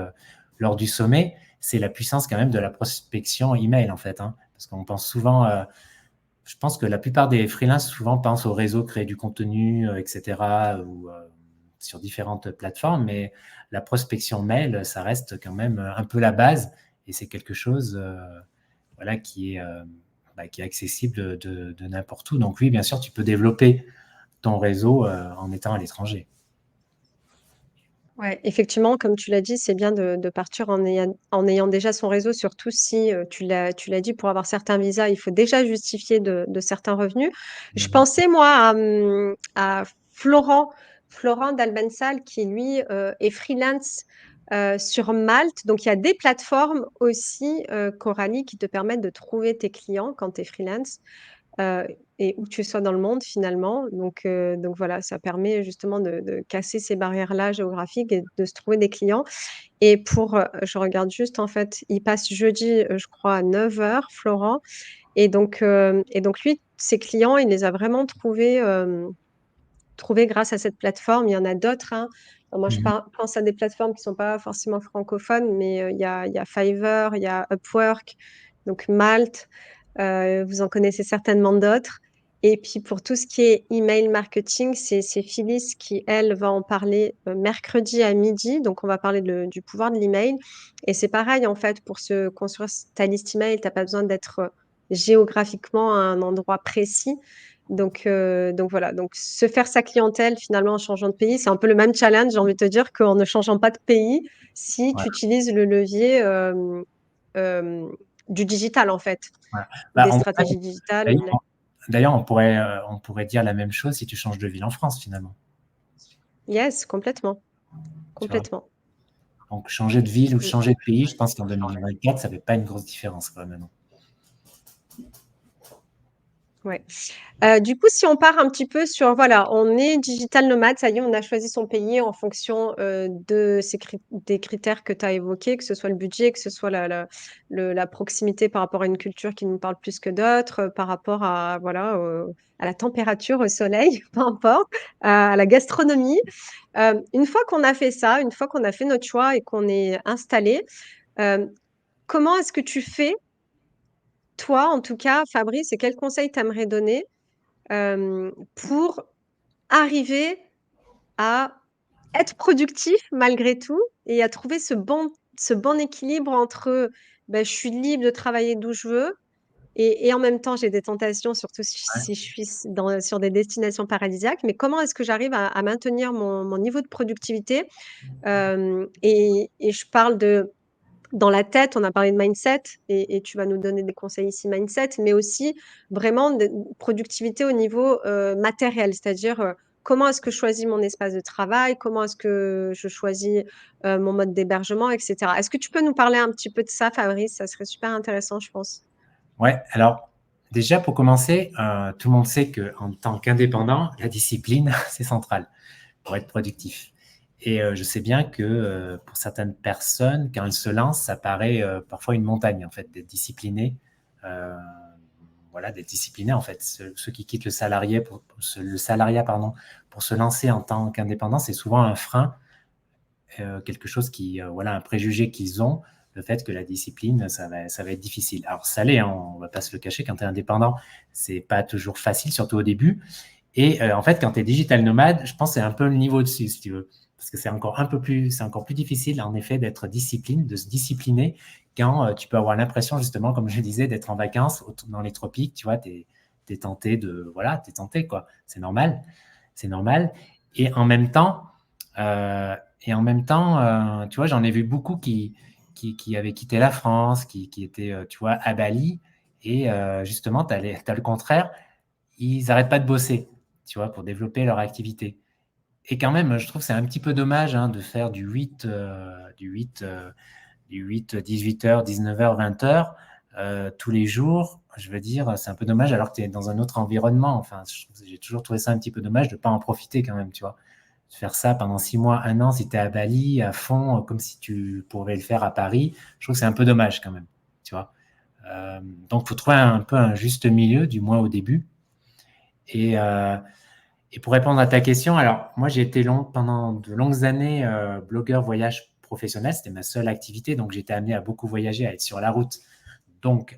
lors du sommet, c'est la puissance quand même de la prospection email en fait. Hein, parce qu'on pense souvent, je pense que la plupart des freelances souvent pensent au réseau, créer du contenu, etc. ou sur différentes plateformes, mais la prospection mail, ça reste quand même un peu la base et c'est quelque chose voilà, qui est accessible de n'importe où. Donc oui, bien sûr, tu peux développer ton réseau en étant à l'étranger. Ouais, effectivement, comme tu l'as dit, c'est bien de partir en ayant déjà son réseau, surtout si tu l'as dit, pour avoir certains visas, il faut déjà justifier de certains revenus. Je Mhm. pensais, moi, à Florent d'Albensal, qui, lui, est freelance sur Malte. Donc, il y a des plateformes aussi, Coralie, qui te permettent de trouver tes clients quand tu es freelance euh, et où tu sois dans le monde finalement. Donc voilà, ça permet justement de casser ces barrières-là géographiques et de se trouver des clients. Et je regarde juste en fait, il passe jeudi, je crois, à 9 heures, Florent. Et donc lui, ses clients, il les a vraiment trouvés grâce à cette plateforme. Il y en a d'autres, hein. Moi, Mhm. pense à des plateformes qui ne sont pas forcément francophones, mais il y a Fiverr, il y a Upwork, donc Malte. Vous en connaissez certainement d'autres. Et puis pour tout ce qui est email marketing, c'est Phyllis qui, elle, va en parler mercredi à midi. Donc, on va parler du pouvoir de l'email. Et c'est pareil, en fait, pour se construire ta liste email, tu n'as pas besoin d'être géographiquement à un endroit précis. Donc voilà, donc se faire sa clientèle finalement en changeant de pays, c'est un peu le même challenge, j'ai envie de te dire, qu'en ne changeant pas de pays, si tu Voilà, utilises le levier euh, du digital, en fait, voilà. Bah, des en vrai, stratégies digitales. d'ailleurs, on pourrait dire la même chose si tu changes de ville en France, finalement. Yes, complètement, Tu vois? complètement. Donc, changer de ville ou Mm. changer de pays, je pense qu'en 2024, ça fait pas une grosse différence, quand même, maintenant. Ouais. Du coup, si on part un petit peu sur, voilà, on est digital nomade, ça y est, on a choisi son pays en fonction des critères que tu as évoqués, que ce soit le budget, que ce soit la proximité par rapport à une culture qui nous parle plus que d'autres, par rapport à, voilà, à la température, au soleil, peu importe, à la gastronomie. Une fois qu'on a fait ça, une fois qu'on a fait notre choix et qu'on est installé, euh, comment est-ce que tu fais, toi, en tout cas, Fabrice, et quels conseils t'aimerais donner pour arriver à être productif malgré tout et à trouver ce bon équilibre entre ben, je suis libre de travailler d'où je veux et en même temps j'ai des tentations, surtout si je suis sur des destinations paradisiaques, mais comment est-ce que j'arrive à maintenir mon niveau de productivité et je parle de dans la tête, on a parlé de mindset et tu vas nous donner des conseils ici mindset, mais aussi vraiment de productivité au niveau matériel, c'est-à-dire comment est-ce que je choisis mon espace de travail, comment est-ce que je choisis mon mode d'hébergement, etc. Est-ce que tu peux nous parler un petit peu de ça, Fabrice? Ça serait super intéressant, je pense. Ouais, alors, déjà, pour commencer, tout le monde sait qu'en tant qu'indépendant, la discipline, c'est central pour être productif. Et je sais bien que pour certaines personnes, quand elles se lancent, ça paraît parfois une montagne, en fait, d'être discipliné. Euh, voilà, d'être discipliné, en fait. Ceux qui quittent le salariat, pardon, pour se lancer en tant qu'indépendant, c'est souvent un frein, quelque chose qui, voilà, un préjugé qu'ils ont, le fait que la discipline, ça va être difficile. Alors, ça l'est, hein, on ne va pas se le cacher, quand tu es indépendant, c'est pas toujours facile, surtout au début. Et en fait, quand tu es digital nomade, je pense que c'est un peu le niveau dessus, si tu veux. Parce que c'est encore plus difficile, en effet, de se discipliner quand tu peux avoir l'impression, justement, comme je disais, d'être en vacances dans les tropiques, tu vois, t'es tenté voilà, t'es tenté, quoi. C'est normal. Et en même temps, tu vois, j'en ai vu beaucoup qui avaient quitté la France, qui étaient, tu vois, à Bali. Et justement, t'as le contraire, ils n'arrêtent pas de bosser, tu vois, pour développer leur activité. Et quand même, je trouve que c'est un petit peu dommage hein, de faire du 8 18h, 19h, 20h tous les jours. Je veux dire, c'est un peu dommage alors que tu es dans un autre environnement. Enfin, j'ai toujours trouvé ça un petit peu dommage de ne pas en profiter quand même, tu vois. De faire ça pendant 6 mois, 1 an, si tu es à Bali, à fond, comme si tu pourrais le faire à Paris, je trouve que c'est un peu dommage quand même, tu vois. Donc, il faut trouver un peu un juste milieu, du moins au début. Et, euh, et pour répondre à ta question, alors moi j'ai été pendant de longues années blogueur voyage professionnel, c'était ma seule activité, donc j'étais amené à beaucoup voyager, à être sur la route. Donc,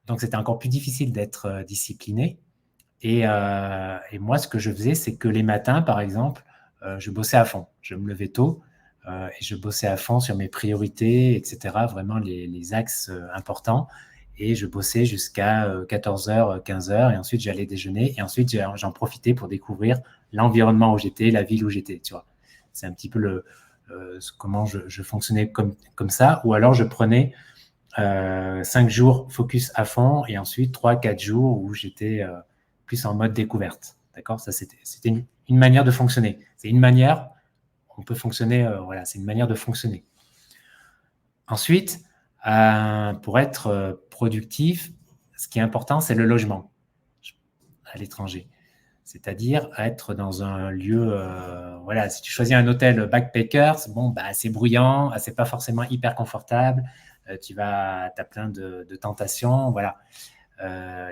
donc c'était encore plus difficile d'être discipliné. Et moi, ce que je faisais, c'est que les matins, par exemple, je bossais à fond. Je me levais tôt et je bossais à fond sur mes priorités, etc., vraiment les axes importants. Et je bossais jusqu'à 14h, 15h, et ensuite j'allais déjeuner, et ensuite j'en profitais pour découvrir l'environnement où j'étais, la ville où j'étais, tu vois. C'est un petit peu comment je fonctionnais comme ça, ou alors je prenais 5 jours focus à fond, et ensuite 3-4 jours où j'étais plus en mode découverte. D'accord? Ça, c'était une manière de fonctionner. C'est une manière, on peut fonctionner, voilà, c'est une manière de fonctionner. Ensuite, pour être productif, ce qui est important, c'est le logement à l'étranger. C'est-à-dire être dans un lieu, voilà, si tu choisis un hôtel backpackers, bon, bah, c'est bruyant, c'est pas forcément hyper confortable, as plein de tentations, voilà.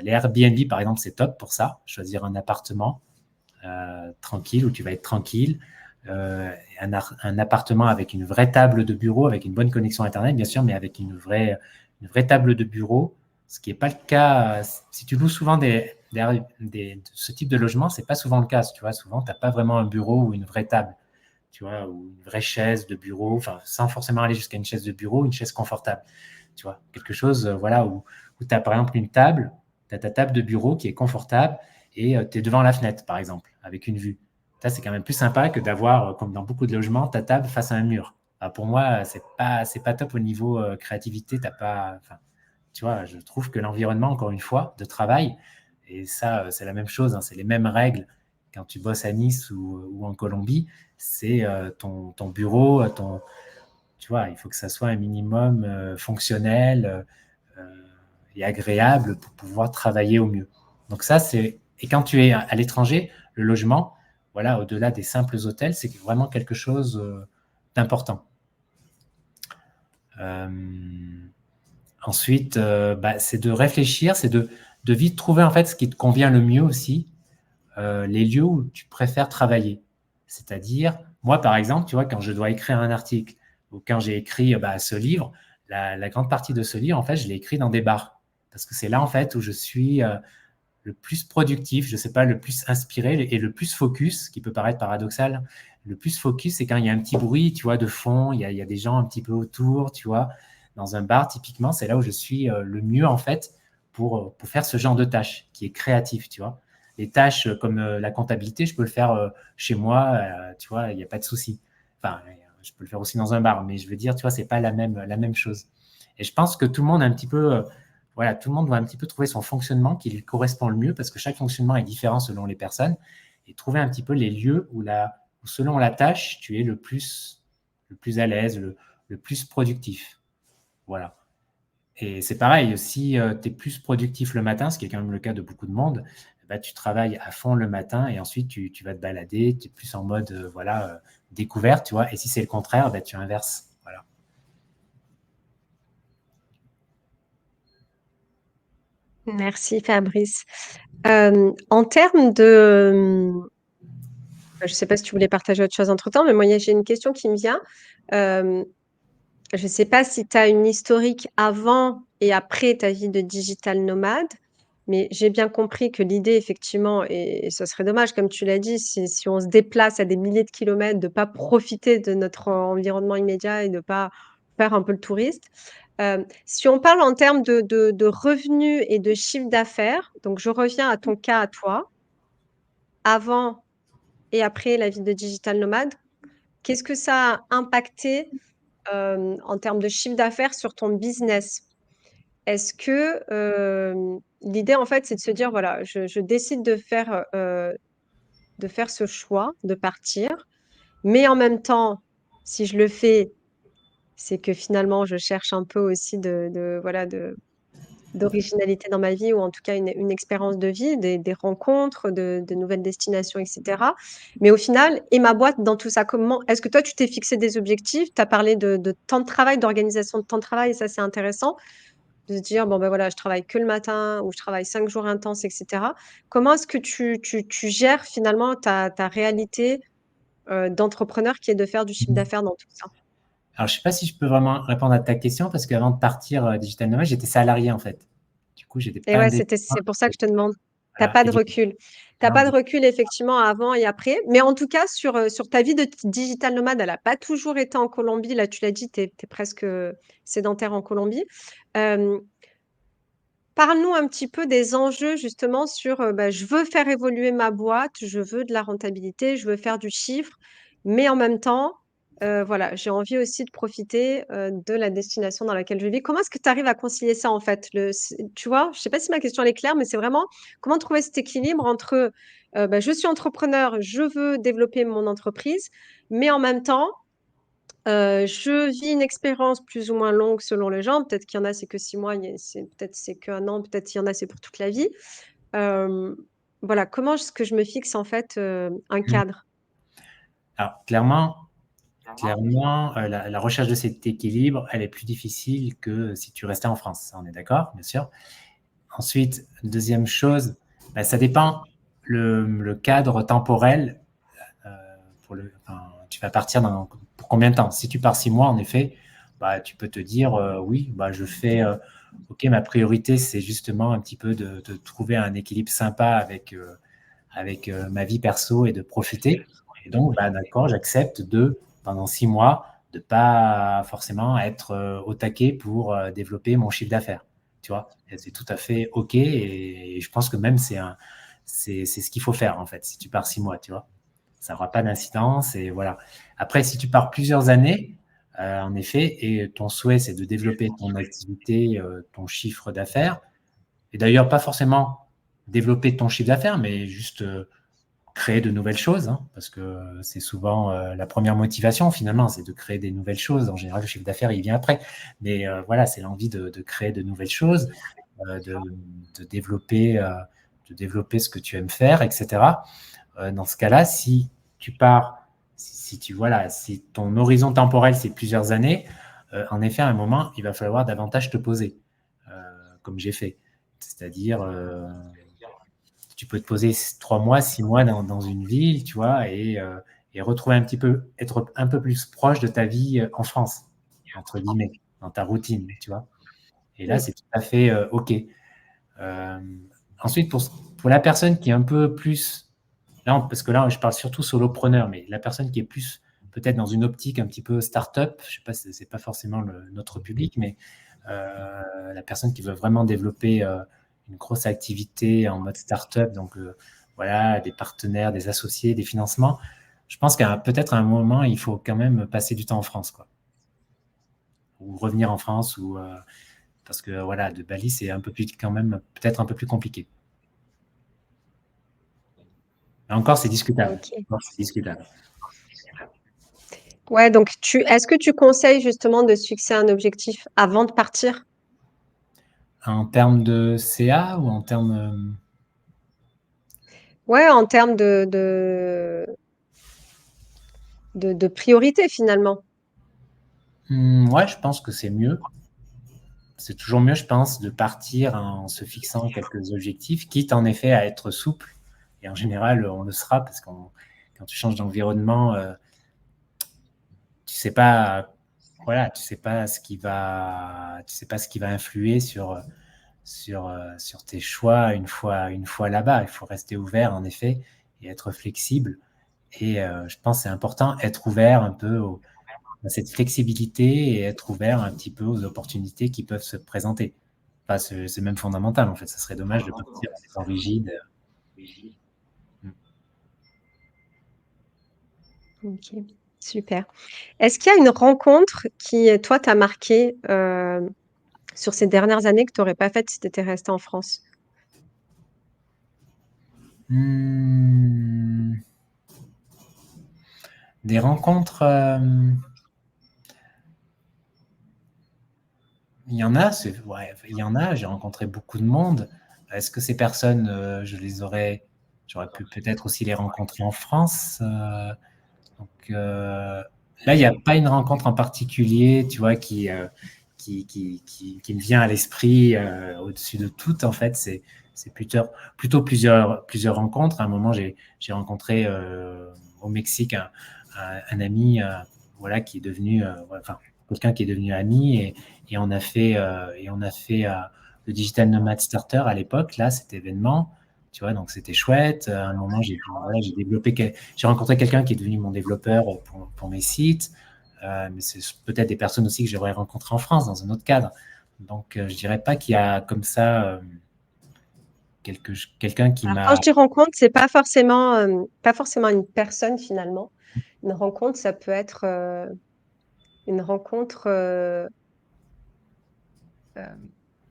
Les Airbnb, par exemple, c'est top pour ça, choisir un appartement tranquille où tu vas être tranquille, un appartement avec une vraie table de bureau, avec une bonne connexion Internet, bien sûr, mais avec une vraie table de bureau, ce qui n'est pas le cas si tu loues souvent de ce type de logement, c'est pas souvent le cas. Tu vois, souvent, tu n'as pas vraiment un bureau ou une vraie table, tu vois, ou une vraie chaise de bureau, enfin, sans forcément aller jusqu'à une chaise de bureau, une chaise confortable. Tu vois, quelque chose, voilà, où tu as par exemple une table, tu as ta table de bureau qui est confortable et tu es devant la fenêtre, par exemple, avec une vue. Ça, c'est quand même plus sympa que d'avoir, comme dans beaucoup de logements, ta table face à un mur. Enfin, pour moi, c'est pas top au niveau créativité. T'as pas, enfin, tu vois, je trouve que l'environnement, encore une fois, de travail, et ça, c'est la même chose, hein, c'est les mêmes règles quand tu bosses à Nice ou en Colombie, c'est ton bureau, tu vois, il faut que ça soit un minimum fonctionnel et agréable pour pouvoir travailler au mieux. Donc ça, et quand tu es à l'étranger, le logement, voilà, au-delà des simples hôtels, c'est vraiment quelque chose d'important. Euh, Ensuite, c'est de réfléchir, c'est de vite trouver en fait ce qui te convient le mieux aussi, les lieux où tu préfères travailler. C'est-à-dire, moi par exemple, tu vois, quand je dois écrire un article ou quand j'ai écrit ce livre, la grande partie de ce livre, en fait, je l'ai écrit dans des bars. Parce que c'est là en fait où je suis le plus productif, je ne sais pas, le plus inspiré et le plus focus, qui peut paraître paradoxal. Le plus focus, c'est quand il y a un petit bruit, tu vois, de fond, il y a des gens un petit peu autour, tu vois. Dans un bar, typiquement, c'est là où je suis le mieux, en fait, pour faire ce genre de tâches, qui est créatif, tu vois. Les tâches comme la comptabilité, je peux le faire chez moi, tu vois, il n'y a pas de souci. Enfin, je peux le faire aussi dans un bar, mais je veux dire, tu vois, c'est pas la même chose. Et je pense que tout le monde a un petit peu voilà, tout le monde doit un petit peu trouver son fonctionnement qui lui correspond le mieux parce que chaque fonctionnement est différent selon les personnes et trouver un petit peu les lieux où selon la tâche, tu es le plus à l'aise, le plus productif. Voilà. Et c'est pareil, si tu es plus productif le matin, ce qui est quand même le cas de beaucoup de monde, bah, tu travailles à fond le matin et ensuite tu vas te balader, tu es plus en mode découverte, tu vois. Et si c'est le contraire, bah, tu inverses. Voilà. Merci Fabrice. En termes de, je ne sais pas si tu voulais partager autre chose entre-temps, mais moi, j'ai une question qui me vient. Euh, je ne sais pas si tu as une historique avant et après ta vie de digital nomade, mais j'ai bien compris que l'idée, effectivement, et ce serait dommage, comme tu l'as dit, si on se déplace à des milliers de kilomètres, de ne pas profiter de notre environnement immédiat et de ne pas faire un peu le touriste. Si on parle en termes de revenus et de chiffre d'affaires, donc je reviens à ton cas à toi, avant et après la vie de digital nomade, qu'est-ce que ça a impacté en termes de chiffre d'affaires sur ton business? Est-ce que l'idée, en fait, c'est de se dire, voilà, je décide de faire ce choix, de partir, mais en même temps, si je le fais, c'est que finalement, je cherche un peu aussi voilà, d'originalité dans ma vie, ou en tout cas une expérience de vie, des rencontres, de nouvelles destinations, etc. Mais au final, et ma boîte dans tout ça, comment est-ce que toi, tu t'es fixé des objectifs? Tu as parlé de temps de travail, d'organisation de temps de travail, et ça, c'est intéressant, de se dire, bon, ben voilà, je travaille que le matin, ou je travaille 5 jours intenses, etc. Comment est-ce que tu gères finalement ta réalité d'entrepreneur qui est de faire du chiffre d'affaires dans tout ça? Alors, je ne sais pas si je peux vraiment répondre à ta question parce qu'avant de partir digital nomade, j'étais salarié en fait. Du coup, j'étais Et pas ouais, indépendant. c'est pour ça que je te demande. T'as Voilà. pas Et de du coup, recul. T'as non, pas de recul effectivement avant et après. Mais en tout cas, sur ta vie de digital nomade, elle n'a pas toujours été en Colombie. Là, tu l'as dit, tu es presque sédentaire en Colombie. Euh, Parle-nous un petit peu des enjeux justement sur bah, je veux faire évoluer ma boîte, je veux de la rentabilité, je veux faire du chiffre, mais en même temps, voilà, j'ai envie aussi de profiter de la destination dans laquelle je vis. Comment est-ce que tu arrives à concilier ça en fait? Tu vois, je ne sais pas si ma question elle est claire, mais c'est vraiment comment trouver cet équilibre entre bah, je suis entrepreneur, je veux développer mon entreprise, mais en même temps, je vis une expérience plus ou moins longue selon les gens. Peut-être qu'il y en a, c'est que 6 mois, peut-être c'est qu'un an, peut-être qu'il y en a, c'est pour toute la vie. Euh, voilà, comment est-ce que je me fixe en fait un mm. cadre? Alors, clairement, la recherche de cet équilibre, elle est plus difficile que si tu restais en France. On est d'accord, bien sûr. Ensuite, deuxième chose, ça dépend le cadre temporel euh, enfin, tu vas partir pour combien de temps? Si tu pars 6 mois, en effet, tu peux te dire oui, je fais OK, ma priorité, c'est justement un petit peu de trouver un équilibre sympa avec ma vie perso et de profiter. Et donc, bah, d'accord, j'accepte pendant 6 mois, de pas forcément être au taquet pour développer mon chiffre d'affaires. Tu vois, et c'est tout à fait OK. Et je pense que même c'est ce qu'il faut faire, en fait, si tu pars 6 mois, tu vois. Ça n'aura pas d'incidence. Et voilà. Après, si tu pars plusieurs années, en effet, et ton souhait, c'est de développer ton activité, ton chiffre d'affaires, et d'ailleurs, pas forcément développer ton chiffre d'affaires, mais juste créer de nouvelles choses, hein, parce que c'est souvent la première motivation finalement, c'est de créer des nouvelles choses. En général, le chiffre d'affaires, il vient après. Mais voilà, c'est l'envie de créer de nouvelles choses, de développer ce que tu aimes faire, etc. Dans ce cas-là, si tu pars, voilà, si ton horizon temporel, c'est plusieurs années, en effet, à un moment, il va falloir davantage te poser, comme j'ai fait. C'est-à-dire, tu peux te poser 3 mois, 6 mois dans une ville, tu vois, et retrouver un petit peu, être un peu plus proche de ta vie en France, entre guillemets, dans ta routine, tu vois. Et là, Oui. c'est tout à fait OK. Euh, Ensuite, pour la personne qui est un peu plus, là, parce que là, je parle surtout solopreneur, mais la personne qui est plus peut-être dans une optique un petit peu start-up, je sais pas, c'est pas forcément notre public, mais la personne qui veut vraiment développer une grosse activité en mode start-up, donc voilà, des partenaires, des associés, des financements. Je pense qu'à peut-être à un moment, il faut quand même passer du temps en France, quoi, ou revenir en France, ou parce que voilà, de Bali, c'est un peu plus quand même peut-être un peu plus compliqué. Là encore, c'est discutable. OK. Encore, c'est discutable. Ouais, donc est-ce que tu conseilles justement de se fixer un objectif avant de partir? En termes de CA ou en termes Ouais, en termes de priorité finalement. ouais, je pense que c'est mieux. C'est toujours mieux, je pense, de partir en se fixant quelques objectifs, quitte en effet à être souple. Et en général, on le sera parce que quand tu changes d'environnement, tu sais pas, voilà, tu sais pas ce qui va influer sur tes choix une fois là-bas. Il faut rester ouvert, en effet, et être flexible. Et je pense que c'est important, être ouvert un peu à cette flexibilité et être ouvert un petit peu aux opportunités qui peuvent se présenter. Enfin, c'est même fondamental, en fait. Ça serait dommage de partir en étant rigide. Mm. OK, super. Est-ce qu'il y a une rencontre qui, toi, t'a marqué sur ces dernières années que tu n'aurais pas faite si tu étais resté en France? Hmm. Des rencontres, il y en a, ouais, il y en a, j'ai rencontré beaucoup de monde. Est-ce que ces personnes, j'aurais pu peut-être aussi les rencontrer en France. Donc là, il n'y a pas une rencontre en particulier, tu vois, qui me vient à l'esprit au-dessus de tout, en fait. C'est plutôt plusieurs rencontres. À un moment, j'ai rencontré au Mexique un ami voilà, qui est devenu, enfin, quelqu'un qui est devenu ami, et on a fait le Digital Nomad Starter à l'époque, là, cet événement. Tu vois, donc c'était chouette. À un moment, voilà, j'ai rencontré quelqu'un qui est devenu mon développeur pour mes sites. Mais c'est peut-être des personnes aussi que j'aurais rencontrées en France dans un autre cadre. Donc, je dirais pas qu'il y a comme ça quelqu'un qui Alors, quand m'a. je dis rencontre, c'est pas forcément une personne finalement. Une rencontre, ça peut être une rencontre euh,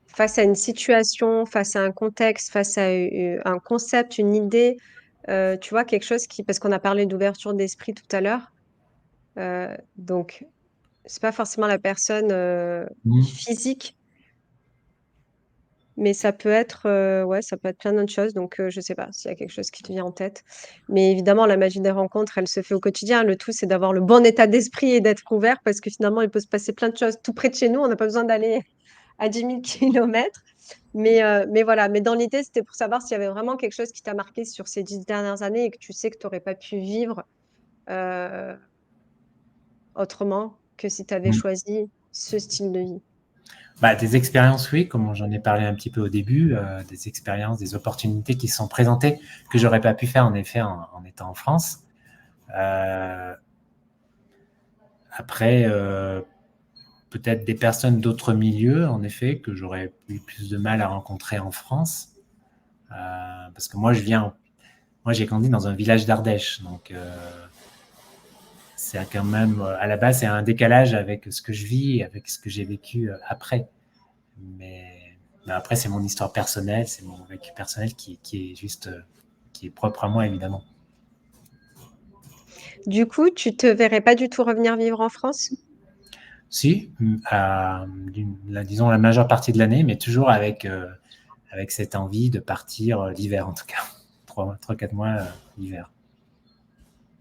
face à une situation, face à un contexte, face à un concept, une idée. Tu vois, quelque chose qui, parce qu'on a parlé d'ouverture d'esprit tout à l'heure. Donc, c'est pas forcément la personne Hmm. physique, mais ça peut être, ouais, ça peut être plein d'autres choses. Donc, je sais pas s'il y a quelque chose qui te vient en tête. Mais évidemment, la magie des rencontres, elle se fait au quotidien. Le tout, c'est d'avoir le bon état d'esprit et d'être ouvert parce que finalement, il peut se passer plein de choses tout près de chez nous. On n'a pas besoin d'aller à 10 000 kilomètres. Mais voilà. Mais dans l'idée, c'était pour savoir s'il y avait vraiment quelque chose qui t'a marqué sur ces 10 dernières années et que tu sais que tu n'aurais pas pu vivre euh, autrement que si tu avais Hmm. choisi ce style de vie. Des expériences, oui, comme j'en ai parlé un petit peu au début, des expériences, des opportunités qui se sont présentées que j'aurais pas pu faire en effet en étant en France. Euh, Après, peut-être des personnes d'autres milieux, en effet, que j'aurais eu plus de mal à rencontrer en France. Parce que moi j'ai grandi dans un village d'Ardèche, donc c'est quand même, à la base, c'est un décalage avec ce que je vis, avec ce que j'ai vécu après. Mais après, c'est mon histoire personnelle, c'est mon vécu personnel qui est juste, qui est propre à moi, évidemment. Du coup, tu te verrais pas du tout revenir vivre en France? Si, disons la majeure partie de l'année, mais toujours avec cette envie de partir l'hiver, en tout cas. 4 mois l'hiver.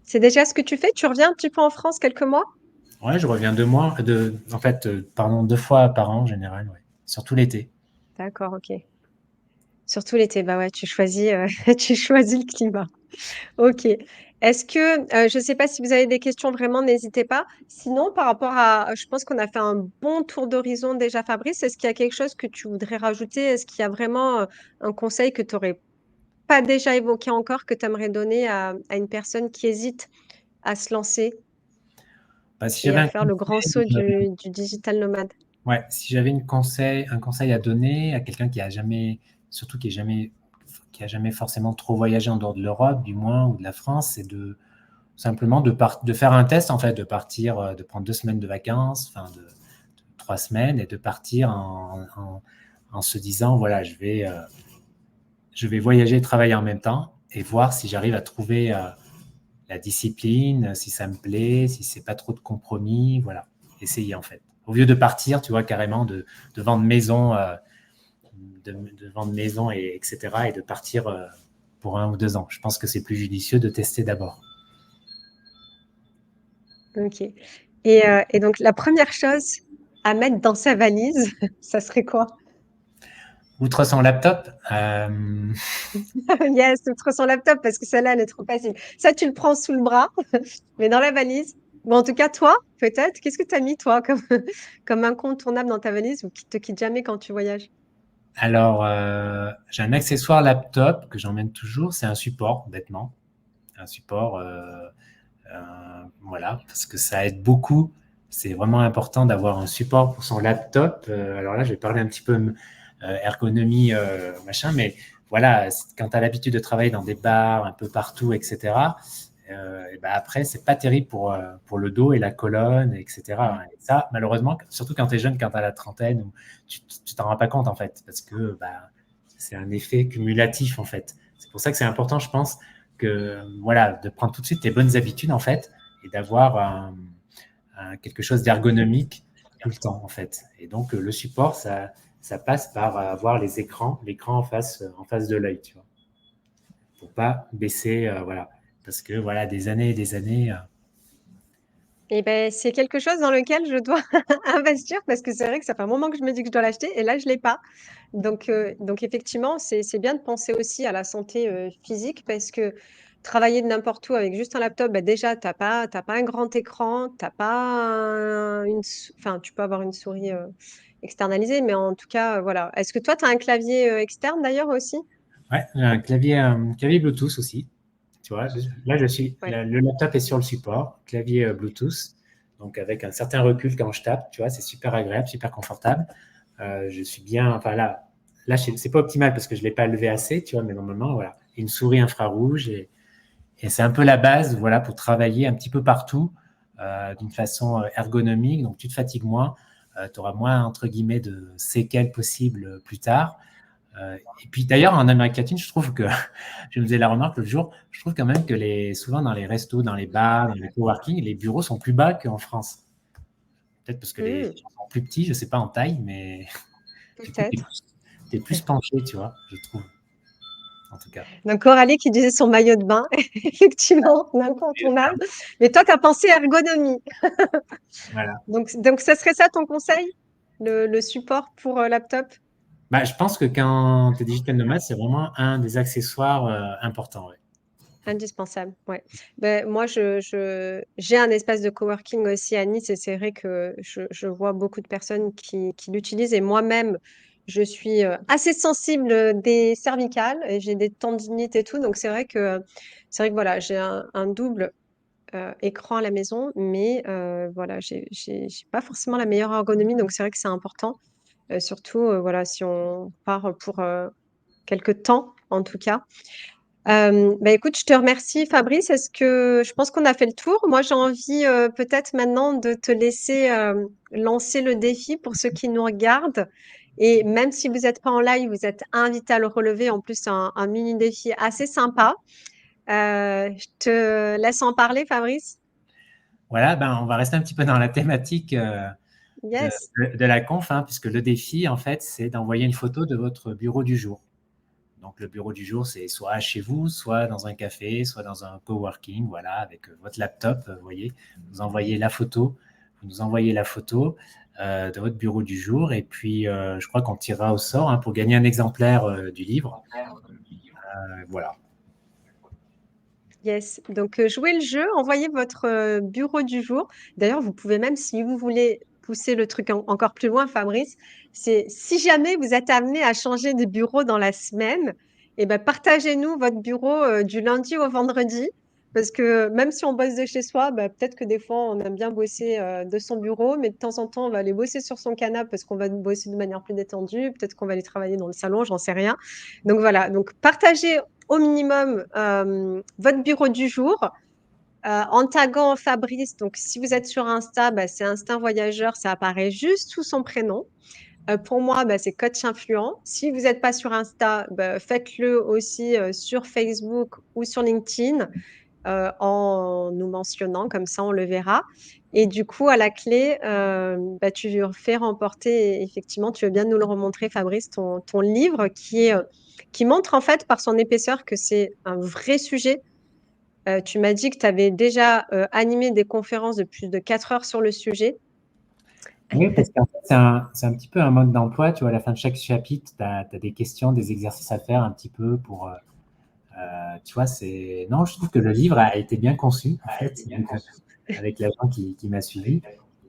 C'est déjà ce que tu fais? Tu reviens un petit peu en France quelques mois? Ouais, je reviens 2 mois, en fait, pardon, 2 fois par an en général, ouais. Surtout l'été. D'accord, OK. Surtout l'été, bah ouais, tu choisis, tu choisis le climat. OK. Est-ce que, je ne sais pas si vous avez des questions, vraiment, n'hésitez pas. Sinon, par rapport à je pense qu'on a fait un bon tour d'horizon déjà, Fabrice. Est-ce qu'il y a quelque chose que tu voudrais rajouter? Est-ce qu'il y a vraiment, un conseil que tu aurais pas déjà évoqué encore, que tu aimerais donner à une personne qui hésite à se lancer Si et j'avais à un faire le grand saut conseil, du digital nomade? ouais, si j'avais un conseil à donner à quelqu'un qui a jamais, surtout qui a jamais forcément trop voyagé en dehors de l'Europe, du moins, ou de la France, c'est de simplement de faire un test, en fait, de partir, de prendre 2 semaines de vacances, enfin de 3 semaines, et de partir en se disant, voilà, je vais voyager et travailler en même temps, et voir si j'arrive à trouver la discipline, si ça me plaît, si c'est pas trop de compromis, voilà, essayer en fait. Au lieu de partir, tu vois, carrément de vendre maison, de vendre maison et etc. et de partir pour 1 ou 2 ans. Je pense que c'est plus judicieux de tester d'abord. OK, et donc la première chose à mettre dans sa valise, ça serait quoi? Outre son laptop, Yes, outre son laptop, parce que celle-là, elle est trop facile. Ça, tu le prends sous le bras, mais dans la valise. Bon, en tout cas, toi, peut-être, qu'est-ce que tu as mis, toi, comme, comme incontournable dans ta valise ou qui te quitte jamais quand tu voyages? alors j'ai un accessoire laptop que j'emmène toujours, c'est un support, bêtement. Un support, voilà, parce que ça aide beaucoup. C'est vraiment important d'avoir un support pour son laptop. Alors là, je vais parler un petit peu ergonomie, machin, mais voilà, quand tu as l'habitude de travailler dans des bars un peu partout, etc., et ben après, c'est pas terrible pour le dos et la colonne, etc. Et ça, malheureusement, surtout quand tu es jeune, quand tu as la trentaine, tu t'en rends pas compte, en fait, parce que bah, c'est un effet cumulatif, en fait. C'est pour ça que c'est important, je pense, que, voilà, de prendre tout de suite tes bonnes habitudes, en fait, et d'avoir quelque chose d'ergonomique tout le temps, en fait. Et donc, le support, ça passe par avoir l'écran en face de l'œil, tu vois, pour pas baisser, voilà, parce que voilà, des années et des années. Eh ben, c'est quelque chose dans lequel je dois investir parce que c'est vrai que ça fait un moment que je me dis que je dois l'acheter et là, je l'ai pas. Donc effectivement, c'est bien de penser aussi à la santé physique parce que travailler de n'importe où avec juste un laptop, bah déjà, t'as pas un grand écran, t'as pas enfin, tu peux avoir une souris externalisée, mais en tout cas, voilà. Est-ce que toi, tu as un clavier externe d'ailleurs aussi? Ouais, j'ai un clavier Bluetooth aussi. Tu vois, là, Ouais. le laptop est sur le support, clavier Bluetooth, donc avec un certain recul quand je tape, tu vois, c'est super agréable, super confortable. Je suis bien, enfin là c'est pas optimal parce que je l'ai pas levé assez, tu vois, mais normalement, voilà, une souris infrarouge et c'est un peu la base, voilà, pour travailler un petit peu partout d'une façon ergonomique, donc tu te fatigues moins, tu auras moins, entre guillemets, de séquelles possibles plus tard. Et puis d'ailleurs, en Amérique latine, je trouve que, je me faisais la remarque l'autre jour, je trouve quand même que souvent dans les restos, dans les bars, dans les coworking, les bureaux sont plus bas qu'en France. Peut-être parce que les Hmm, gens sont plus petits, je ne sais pas en taille, mais du coup, peut-être. tu es plus penché, tu vois, je trouve, en tout cas. Donc Coralie qui disait son maillot de bain, effectivement, incontournable. Mais toi, tu as pensé ergonomie. Voilà. Donc, ce serait ça ton conseil? Le support pour laptop? Je pense que quand tu es digital nomade, c'est vraiment un des accessoires importants. Ouais. Indispensable, ouais. Ben moi, j'ai un espace de coworking aussi à Nice et c'est vrai que je vois beaucoup de personnes qui l'utilisent et moi-même, je suis assez sensible des cervicales et j'ai des tendinites et tout. Donc, c'est vrai que voilà, j'ai un double écran à la maison, mais voilà, j'ai pas forcément la meilleure ergonomie. Donc, c'est vrai que c'est important, surtout voilà, si on part pour quelque temps, en tout cas. Bah, écoute, je te remercie Fabrice. Est-ce que je pense qu'on a fait le tour? Moi, j'ai envie peut-être maintenant de te laisser lancer le défi pour ceux qui nous regardent. Et même si vous n'êtes pas en live, vous êtes invité à le relever. En plus, c'est un mini défi assez sympa. Je te laisse en parler, Fabrice. Voilà, ben, on va rester un petit peu dans la thématique de, Yes. de la conf, hein, puisque le défi, en fait, c'est d'envoyer une photo de votre bureau du jour. Donc, le bureau du jour, c'est soit chez vous, soit dans un café, soit dans un coworking, voilà, avec votre laptop, vous voyez. Vous envoyez la photo, vous nous envoyez la photo de votre bureau du jour, et puis je crois qu'on tirera au sort, hein, pour gagner un exemplaire du livre. Voilà. Yes. Donc, jouez le jeu, envoyez votre bureau du jour. D'ailleurs, vous pouvez même, si vous voulez pousser le truc encore plus loin, Fabrice, c'est si jamais vous êtes amené à changer de bureau dans la semaine, eh ben, partagez-nous votre bureau du lundi au vendredi. Parce que même si on bosse de chez soi, bah, peut-être que des fois, on aime bien bosser de son bureau, mais de temps en temps, on va aller bosser sur son canapé parce qu'on va bosser de manière plus détendue. Peut-être qu'on va aller travailler dans le salon, j'en sais rien. Donc voilà, donc partagez au minimum votre bureau du jour en taguant Fabrice. Donc, si vous êtes sur Insta, bah, c'est Instinct Voyageur, ça apparaît juste sous son prénom. Pour moi, bah, c'est Coach Influent. Si vous n'êtes pas sur Insta, bah, faites-le aussi sur Facebook ou sur LinkedIn en nous mentionnant, comme ça on le verra. Et du coup, à la clé, bah, tu fais remporter, effectivement, tu veux bien nous le remontrer, Fabrice, ton livre qui montre en fait par son épaisseur que c'est un vrai sujet. Tu m'as dit que tu avais déjà animé des conférences de plus de 4 heures sur le sujet. Oui, parce qu'en fait, c'est un petit peu un mode d'emploi. Tu vois, à la fin de chaque chapitre, tu as des questions, des exercices à faire un petit peu pour. Tu vois, c'est. Non, je trouve que le livre a été bien conçu, en fait, donc, avec la gens qui m'a suivi.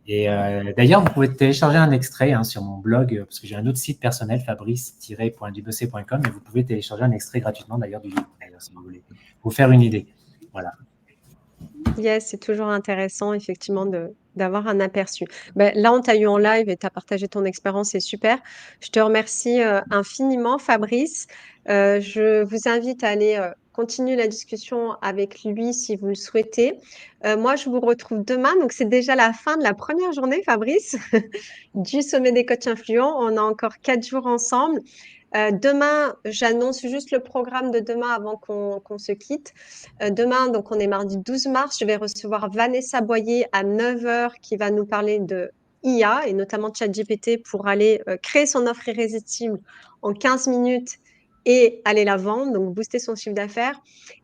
Et d'ailleurs, vous pouvez télécharger un extrait, hein, sur mon blog, parce que j'ai un autre site personnel, fabrice-dubec.com, et vous pouvez télécharger un extrait gratuitement, d'ailleurs, du livre, d'ailleurs, si vous voulez, vous faire une idée. Voilà. Yes, c'est toujours intéressant, effectivement, d'avoir un aperçu. Ben, là, on t'a eu en live et tu as partagé ton expérience, c'est super. Je te remercie infiniment, Fabrice. Je vous invite à aller continuer la discussion avec lui si vous le souhaitez. Moi, je vous retrouve demain. Donc, c'est déjà la fin de la première journée, Fabrice, du Sommet des coachs influents. On a encore 4 jours ensemble. Demain, j'annonce juste le programme de demain avant qu'on se quitte. Demain, donc on est mardi 12 mars, je vais recevoir Vanessa Boyer à 9 heures qui va nous parler de IA et notamment ChatGPT pour aller créer son offre irrésistible en 15 minutes et aller la vendre, donc booster son chiffre d'affaires.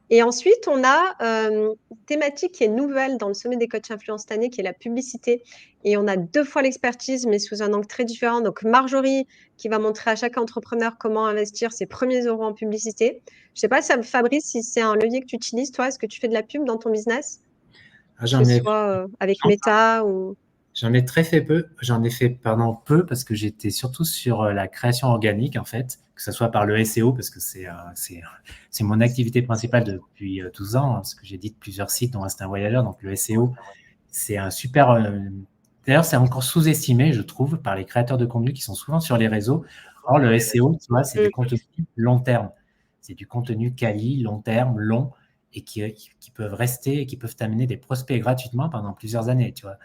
Et ensuite, on a une thématique qui est nouvelle dans le sommet des coachs influence cette année, qui est la publicité. Et on a 2 fois l'expertise, mais sous un angle très différent. Donc, Marjorie, qui va montrer à chaque entrepreneur comment investir ses premiers euros en publicité. Je ne sais pas, Fabrice, si c'est un levier que tu utilises, toi, est-ce que tu fais de la pub dans ton business, Ah, que ce soit avec Meta ou… J'en ai très fait peu. J'en ai fait, pardon, peu parce que j'étais surtout sur la création organique, en fait, que ce soit par le SEO, parce que c'est mon activité principale depuis 12 ans, hein, parce que j'édite plusieurs sites, dont Instinct Voyageur. Donc, le SEO, c'est un super. D'ailleurs, c'est encore sous-estimé, je trouve, par les créateurs de contenu qui sont souvent sur les réseaux. Or, le SEO, tu vois, c'est du contenu long terme. C'est du contenu quali, long terme, long, et qui peuvent rester et qui peuvent t'amener des prospects gratuitement pendant plusieurs années, tu vois.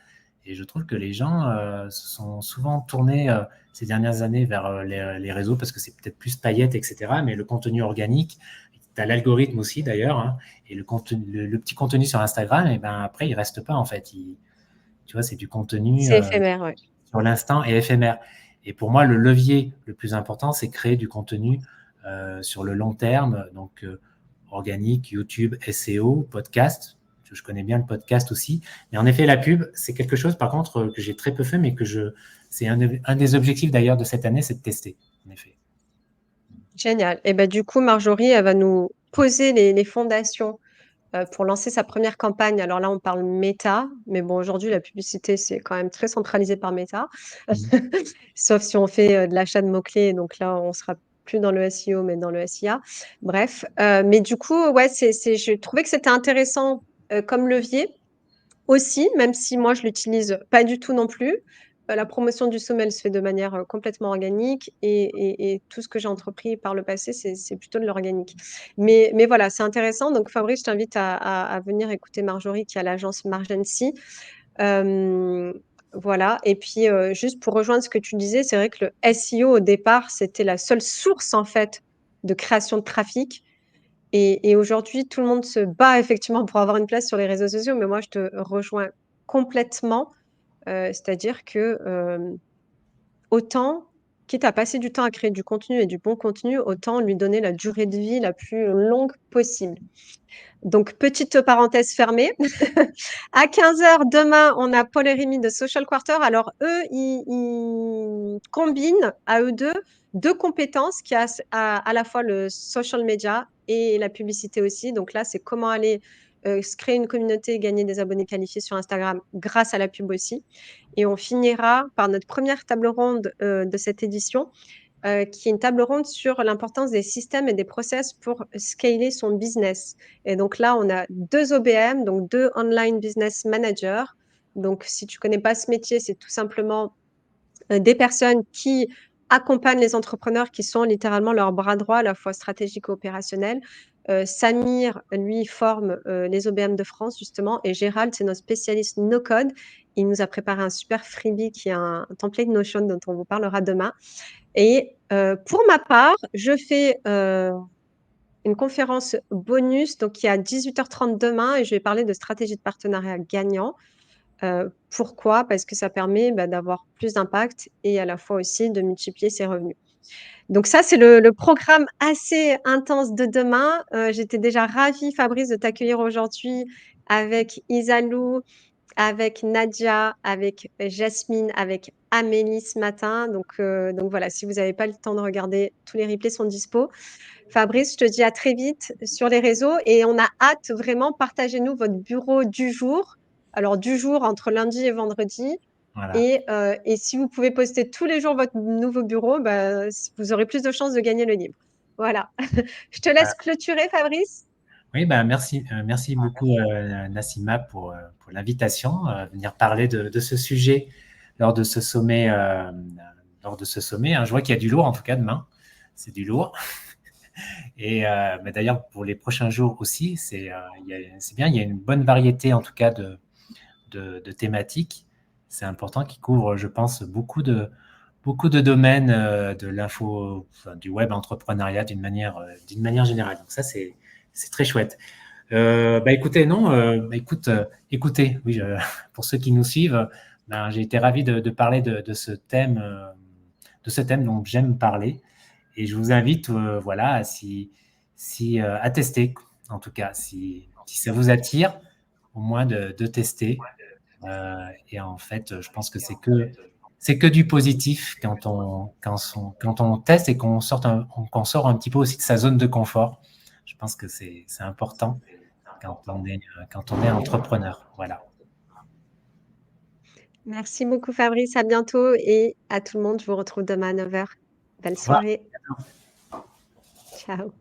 Et je trouve que les gens se sont souvent tournés ces dernières années vers les réseaux parce que c'est peut-être plus paillettes, etc. Mais le contenu organique, tu as l'algorithme aussi d'ailleurs, hein, et le petit contenu sur Instagram, et ben après, il reste pas en fait. Tu vois, c'est du contenu C'est éphémère, oui. sur l'instant et éphémère. Et pour moi, le levier le plus important, c'est créer du contenu sur le long terme, donc organique, YouTube, SEO, podcast. Je connais bien le podcast aussi. Mais en effet, la pub, c'est quelque chose, par contre, que j'ai très peu fait, mais c'est un des objectifs d'ailleurs de cette année, c'est de tester, en effet. Génial. Et ben, du coup, Marjorie, elle va nous poser les fondations pour lancer sa première campagne. Alors là, on parle Meta, mais bon, aujourd'hui, la publicité, c'est quand même très centralisé par Meta. Mhm. Sauf si on fait de l'achat de mots-clés. Donc là, on sera plus dans le SEO, mais dans le SIA. Bref. Mais du coup, ouais, je trouvais que c'était intéressant comme levier aussi, même si moi, je l'utilise pas du tout non plus. La promotion du sommet, elle se fait de manière complètement organique et tout ce que j'ai entrepris par le passé, c'est plutôt de l'organique. Mais voilà, c'est intéressant. Donc, Fabrice, je t'invite à venir écouter Marjorie qui a l'agence Margency. Euh, voilà. Et puis, juste pour rejoindre ce que tu disais, c'est vrai que le SEO, au départ, c'était la seule source, en fait, de création de trafic. Et aujourd'hui, tout le monde se bat effectivement pour avoir une place sur les réseaux sociaux, mais moi, je te rejoins complètement. C'est-à-dire que autant, quitte à passer du temps à créer du contenu et du bon contenu, autant lui donner la durée de vie la plus longue possible. Donc, petite parenthèse fermée. À 15h demain, on a Paul et Rémi de Social Quarter. Alors, eux, ils combinent à eux deux compétences qui a à la fois le social media et la publicité aussi. Donc là, c'est comment aller se créer une communauté et gagner des abonnés qualifiés sur Instagram grâce à la pub aussi. Et on finira par notre première table ronde de cette édition qui est une table ronde sur l'importance des systèmes et des process pour scaler son business. Et donc là, on a 2 OBM, donc 2 Online Business Managers. Donc, si tu connais pas ce métier, c'est tout simplement des personnes qui accompagnent les entrepreneurs qui sont littéralement leurs bras droits, à la fois stratégiques et opérationnels. Samir, lui, forme les OBM de France, justement, et Gérald, c'est notre spécialiste no-code. Il nous a préparé un super freebie qui est un template Notion dont on vous parlera demain. Et pour ma part, je fais une conférence bonus donc qui est à 18h30 demain et je vais parler de stratégie de partenariat gagnant. Pourquoi? Parce que ça permet d'avoir plus d'impact et à la fois aussi de multiplier ses revenus. Donc ça, c'est le programme assez intense de demain. J'étais déjà ravie, Fabrice, de t'accueillir aujourd'hui avec Isalou, avec Nadia, avec Jasmine, avec Amélie ce matin. Donc voilà, si vous n'avez pas le temps de regarder, tous les replays sont dispo. Fabrice, je te dis à très vite sur les réseaux et on a hâte vraiment, partagez-nous votre bureau du jour. Alors du jour entre lundi et vendredi. Voilà. Et si vous pouvez poster tous les jours votre nouveau bureau, vous aurez plus de chances de gagner le livre. Voilà. Je te laisse Voilà. clôturer, Fabrice. Oui, bah merci beaucoup Nassima pour l'invitation à venir parler de ce sujet lors de ce sommet. Lors de ce sommet, hein. Je vois qu'il y a du lourd en tout cas demain. C'est du lourd. Et mais d'ailleurs pour les prochains jours aussi, c'est bien. Il y a une bonne variété en tout cas de thématiques. C'est important qui couvre, je pense, beaucoup de domaines de l'info, enfin, du web entrepreneuriat d'une manière générale. Donc ça, c'est très chouette. Bah écoutez, non, écoutez, oui, pour ceux qui nous suivent, ben, j'ai été ravi de parler de ce thème dont j'aime parler. Et je vous invite, voilà, à tester, en tout cas, si ça vous attire, au moins de tester. Et en fait, je pense que c'est que du positif quand on teste et qu'on sort un petit peu aussi de sa zone de confort. Je pense que c'est important quand on est entrepreneur. Voilà. Merci beaucoup, Fabrice. À bientôt et à tout le monde. Je vous retrouve demain à 9h. Belle Au revoir. soirée. Ciao.